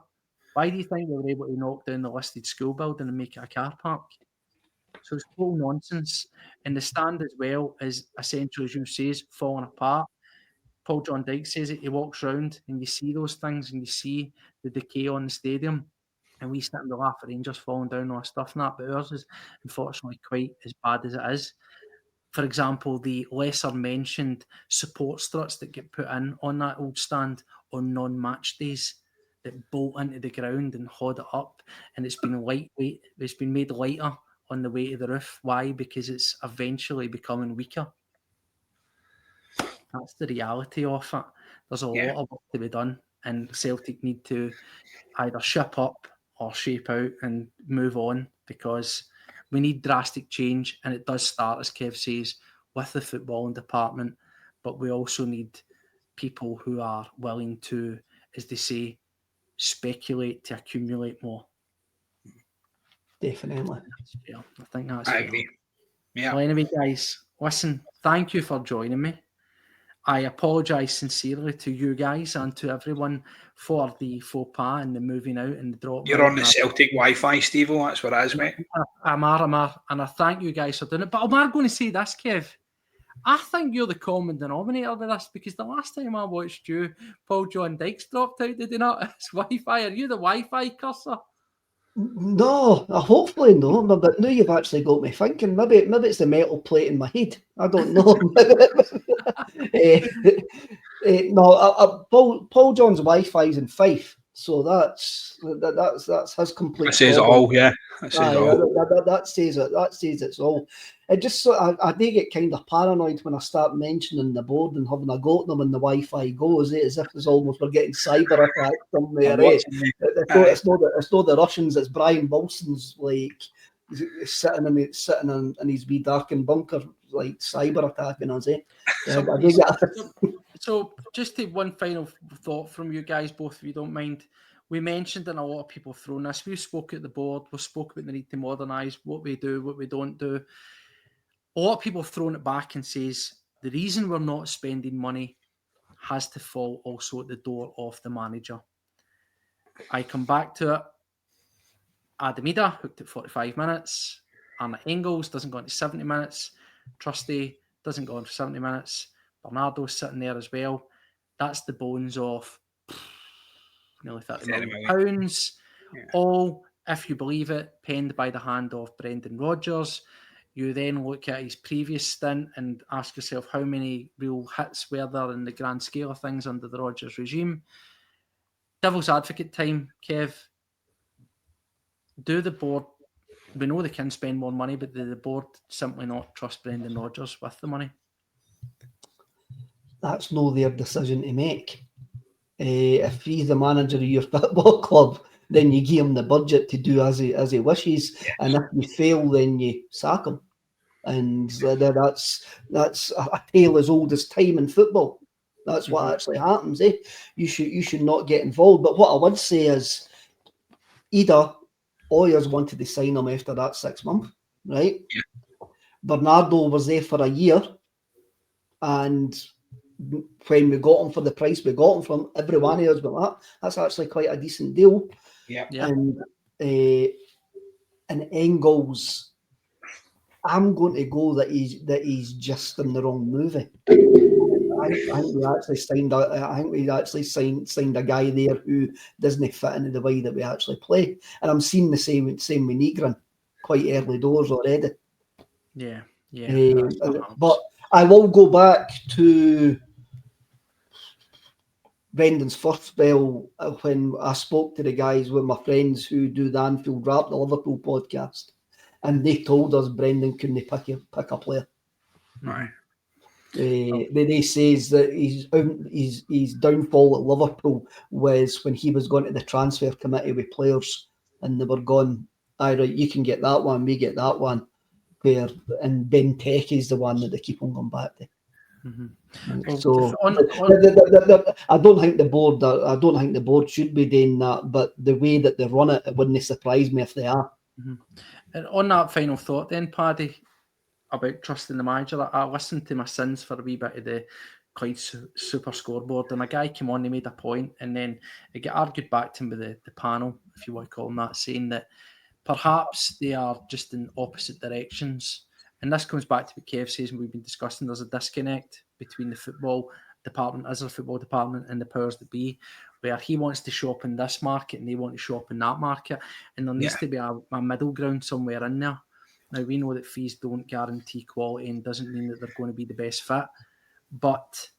Why do you think they were able to knock down the listed school building and make it a car park? So it's full nonsense. And the stand as well is essentially, as you say, is falling apart. Paul John Dyke says it. He walks around and you see those things and you see the decay on the stadium. And we sit and we laugh at Rangers falling down on stuff and that, but ours is unfortunately quite as bad as it is. For example, the lesser mentioned support struts that get put in on that old stand on non-match days that bolt into the ground and hold it up, and it's been lightweight. It's been made lighter on the way to the roof. Why? Because it's eventually becoming weaker. That's the reality of it. There's a lot of work to be done, and Celtic need to either ship up or shape out and move on, because we need drastic change, and it does start, as Kev says, with the footballing department, but we also need people who are willing to, as they say, speculate to accumulate more. Definitely. I think that's I fair. agree. Yeah. Well, anyway, guys, listen, thank you for joining me. I apologise sincerely to you guys and to everyone for the faux pas and the moving out and the drop. You're on the Celtic Wi-Fi, Steve-O. That's what it is, mate. I'm and I thank you guys for doing it. But I'm going to say this, Kev. I think you're the common denominator with this, because the last time I watched you, Paul John Dykes dropped out, did he not? It's Wi-Fi. Are you the Wi-Fi cursor? No, hopefully no. But now you've actually got me thinking. Maybe it's the metal plate in my head. I don't know. No, Paul John's Wi-Fi is in Fife, so that's his complete. That says problem. all, yeah. That says all. That says it. That says it's all. It just I do get kind of paranoid when I start mentioning the board and having a go at them and the Wi-Fi goes. As if it's almost we're getting cyber attacked somewhere. It's not the Russians. It's Brian Wilson's like sitting in his wee darkened bunker, like cyber attacking us. So just take one final thought from you guys, both of you don't mind. We mentioned, and a lot of people have thrown this, we spoke at the board, we spoke about the need to modernise, what we do, what we don't do. A lot of people have thrown it back and says, the reason we're not spending money has to fall also at the door of the manager. I come back to it. Adamida hooked at 45 minutes. Arna Engels doesn't go into 70 minutes. Trusty doesn't go on for 70 minutes. Bernardo's sitting there as well. That's the bones of nearly £30 million. Yeah. All, if you believe it, penned by the hand of Brendan Rodgers. You then look at his previous stint and ask yourself how many real hits were there in the grand scale of things under the Rodgers regime. Devil's advocate time, Kev. Do the board, we know they can spend more money, but do the board simply not trust Brendan Rodgers with the money? That's not their decision to make. If he's the manager of your football club, then you give him the budget to do as he wishes, and if you fail, then you sack him. And that's a tale as old as time in football. That's what actually happens. You should not get involved. But what I would say is, Ida Oyers wanted to sign him after that 6 months, right? Yeah. Bernardo was there for a year, and when we got him for the price we got him from, every one of us went, that's actually quite a decent deal. Yeah. And Engels, I'm going to go that he's just in the wrong movie. I think we actually signed a guy there who doesn't fit into the way that we actually play. And I'm seeing the same with Negrin quite early doors already. Yeah. But I will go back to Brendan's first spell when I spoke to the guys with my friends who do the Anfield Rap, the Liverpool podcast, and they told us Brendan couldn't pick a player. Right. They says that his downfall at Liverpool was when he was going to the transfer committee with players, and they were going, right, you can get that one, we get that one, and Ben Tech is the one that they keep on going back to. So I don't think the board should be doing that, but the way that they run it wouldn't surprise me if they are. And on that final thought then, Paddy, about trusting the manager, I listened to my sins for a wee bit of the Clyde Super Scoreboard, and a guy came on, he made a point, and then it got argued back to him with the panel, if you want to call them that, saying that perhaps they are just in opposite directions. And this comes back to what Kev says, and we've been discussing, there's a disconnect between the football department, as a football department, and the powers that be, where he wants to show up in this market and they want to show up in that market. And there needs to be a middle ground somewhere in there. Now, we know that fees don't guarantee quality and doesn't mean that they're going to be the best fit. But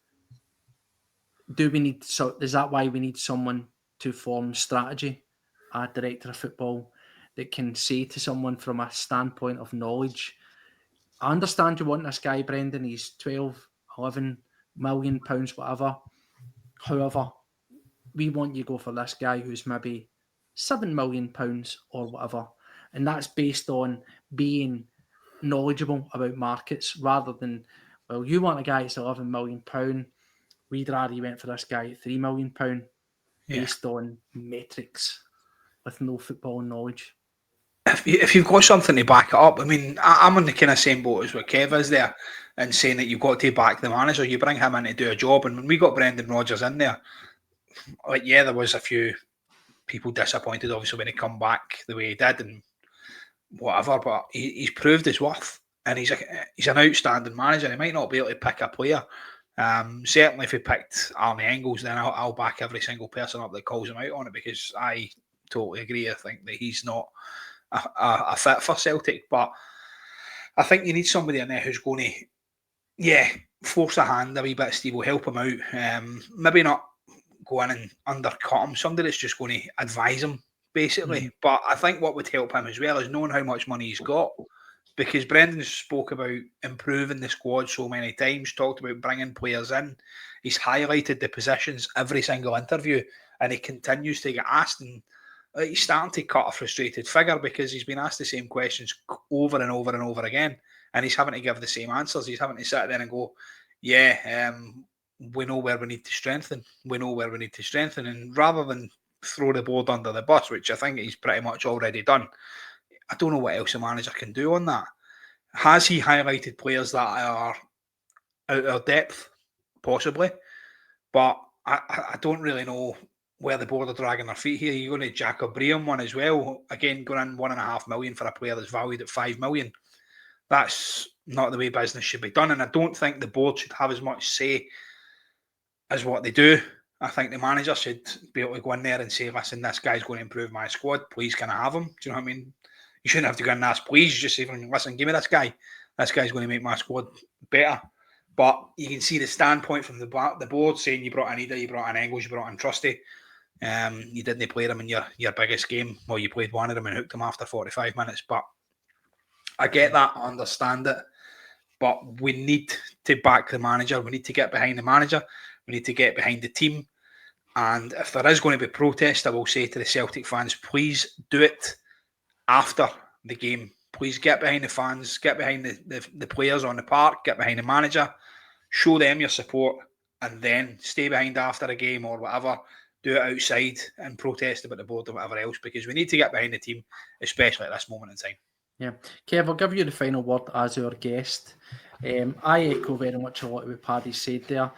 is that why we need someone to form strategy, a director of football, that can say to someone from a standpoint of knowledge, I understand you want this guy, Brendan, he's 12, 11 million pounds, whatever. However, we want you to go for this guy who's maybe £7 million or whatever. And that's based on being knowledgeable about markets rather than, well, you want a guy that's £11 million. We'd rather you went for this guy at £3 million based on metrics with no football knowledge. If you've got something to back it up, I mean, I'm on the kind of same boat as what Kev is there, and saying that you've got to back the manager. You bring him in to do a job, and when we got Brendan Rodgers in there, there was a few people disappointed, obviously, when he come back the way he did and whatever. But he's proved his worth, and he's an outstanding manager. He might not be able to pick a player. Certainly, if he picked Arnie Engels, then I'll back every single person up that calls him out on it, because I totally agree. I think that he's not a fit for Celtic, but I think you need somebody in there who's going to, force a hand a wee bit. Steve will help him out. Maybe not go in and undercut him. Somebody that's just going to advise him, basically. But I think what would help him as well is knowing how much money he's got, because Brendan spoke about improving the squad so many times, talked about bringing players in. He's highlighted the positions every single interview, and he continues to get asked, and he's starting to cut a frustrated figure because he's been asked the same questions over and over and over again, and he's having to give the same answers. He's having to sit there and go, we know where we need to strengthen. We know where we need to strengthen. And rather than throw the board under the bus, which I think he's pretty much already done, I don't know what else a manager can do on that. Has he highlighted players that are out of depth? Possibly. But I don't really know where the board are dragging their feet here. You're going to Jacob Braham one as well. Again, going in $1.5 million for a player that's valued at $5 million. That's not the way business should be done. And I don't think the board should have as much say is what they do. I think the manager should be able to go in there and say, listen, this guy's going to improve my squad. Please, can I have him? Do you know what I mean? You shouldn't have to go and ask, please. You just say, listen, give me this guy. This guy's going to make my squad better. But you can see the standpoint from the board saying you brought in Ida, you brought in Engels, you brought in Trusty. You didn't play them in your biggest game. Well, you played one of them and hooked them after 45 minutes. But I get that, I understand it. But we need to back the manager. We need to get behind the manager. We need to get behind the team. And if there is going to be protest, I will say to the Celtic fans, please do it after the game. Please get behind the fans, get behind the players on the park, get behind the manager, show them your support, and then stay behind after a game or whatever. Do it outside and protest about the board or whatever else, because we need to get behind the team, especially at this moment in time. Yeah. Kev, I'll give you the final word as our guest. I echo very much a lot of what Paddy said there.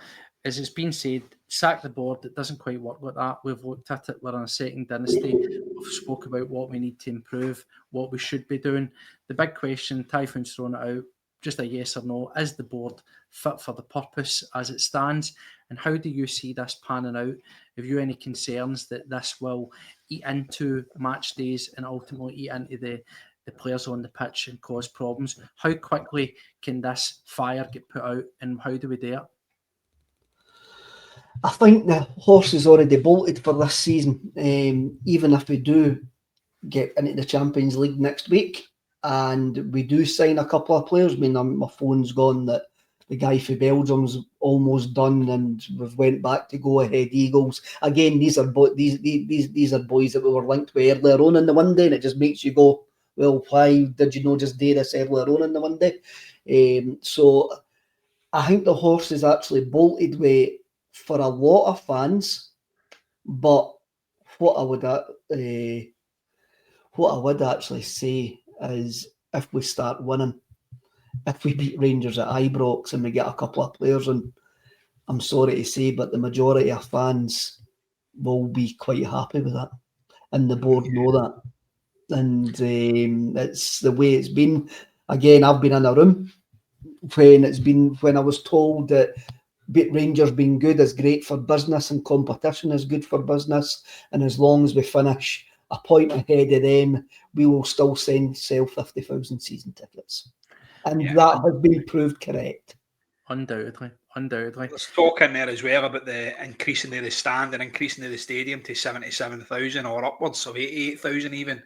As it's been said, sack the board. It doesn't quite work like that. We've looked at it. We're in a second dynasty. We've spoke about what we need to improve, what we should be doing. The big question, Typhoon's thrown it out, just a yes or no. Is the board fit for the purpose as it stands? And how do you see this panning out? Have you any concerns that this will eat into match days and ultimately eat into the players on the pitch and cause problems? How quickly can this fire get put out, and how do we do it? I think the horse is already bolted for this season. Even if we do get into the Champions League next week and we do sign a couple of players, I mean, my phone's gone that the guy for Belgium's almost done, and we've went back to Go Ahead Eagles. Again, these are these are boys that we were linked with earlier on in the window, and it just makes you go, well, why did you not just do this earlier on in the window? So I think the horse is actually bolted with for a lot of fans, but what I would actually say is, if we start winning, if we beat Rangers at Ibrox and we get a couple of players, and I'm sorry to say, but the majority of fans will be quite happy with that, and the board know that, and it's the way it's been. Again, I've been in a room when I was told that Rangers being good is great for business and competition is good for business, and as long as we finish a point ahead of them, we will still sell 50,000 season tickets. And that has been proved correct. Undoubtedly. There's talk in there as well about the increasing of the stand and increasing of the stadium to 77,000 or upwards of 88,000 even.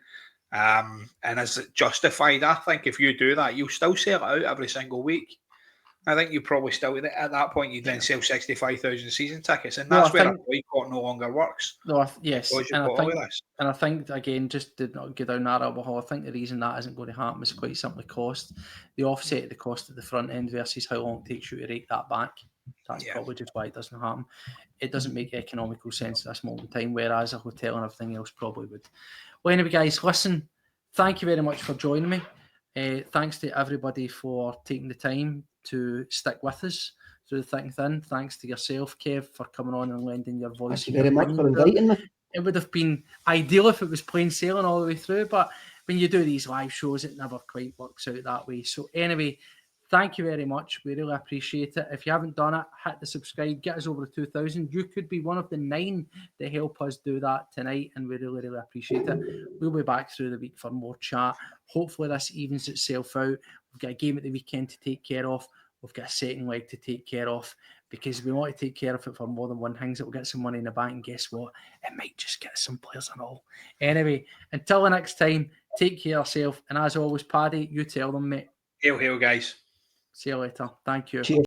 And is it justified? I think if you do that, you'll still sell it out every single week. I think you probably still, at that point, you then sell 65,000 season tickets, and that's where a boycott no longer works. Yes, and I think again, just to not go down that rabbit hole, I think the reason that isn't going to happen is quite simply cost. The offset of the cost at the front end versus how long it takes you to rake that back. That's probably just why it doesn't happen. It doesn't make economical sense at this moment in time, whereas a hotel and everything else probably would. Well, anyway, guys, listen, thank you very much for joining me. Thanks to everybody for taking the time to stick with us through the thick and thin. Thanks to yourself, Kev, for coming on and lending your voice. Thank you very much for inviting me. It would have been ideal if it was plain sailing all the way through, but when you do these live shows, it never quite works out that way. So anyway, thank you very much. We really appreciate it. If you haven't done it, hit the subscribe, get us over to 2,000. You could be one of the 9 that help us do that tonight, and we really, really appreciate it. We'll be back through the week for more chat. Hopefully this evens itself out. We've got a game at the weekend to take care of. We've got a second leg to take care of, because we want to take care of it for more than one thing. So we'll get some money in the bank, and guess what? It might just get some players and all. Anyway, until the next time, take care of yourself. And as always, Paddy, you tell them, mate. Hail, guys. See you later. Thank you. Cheers.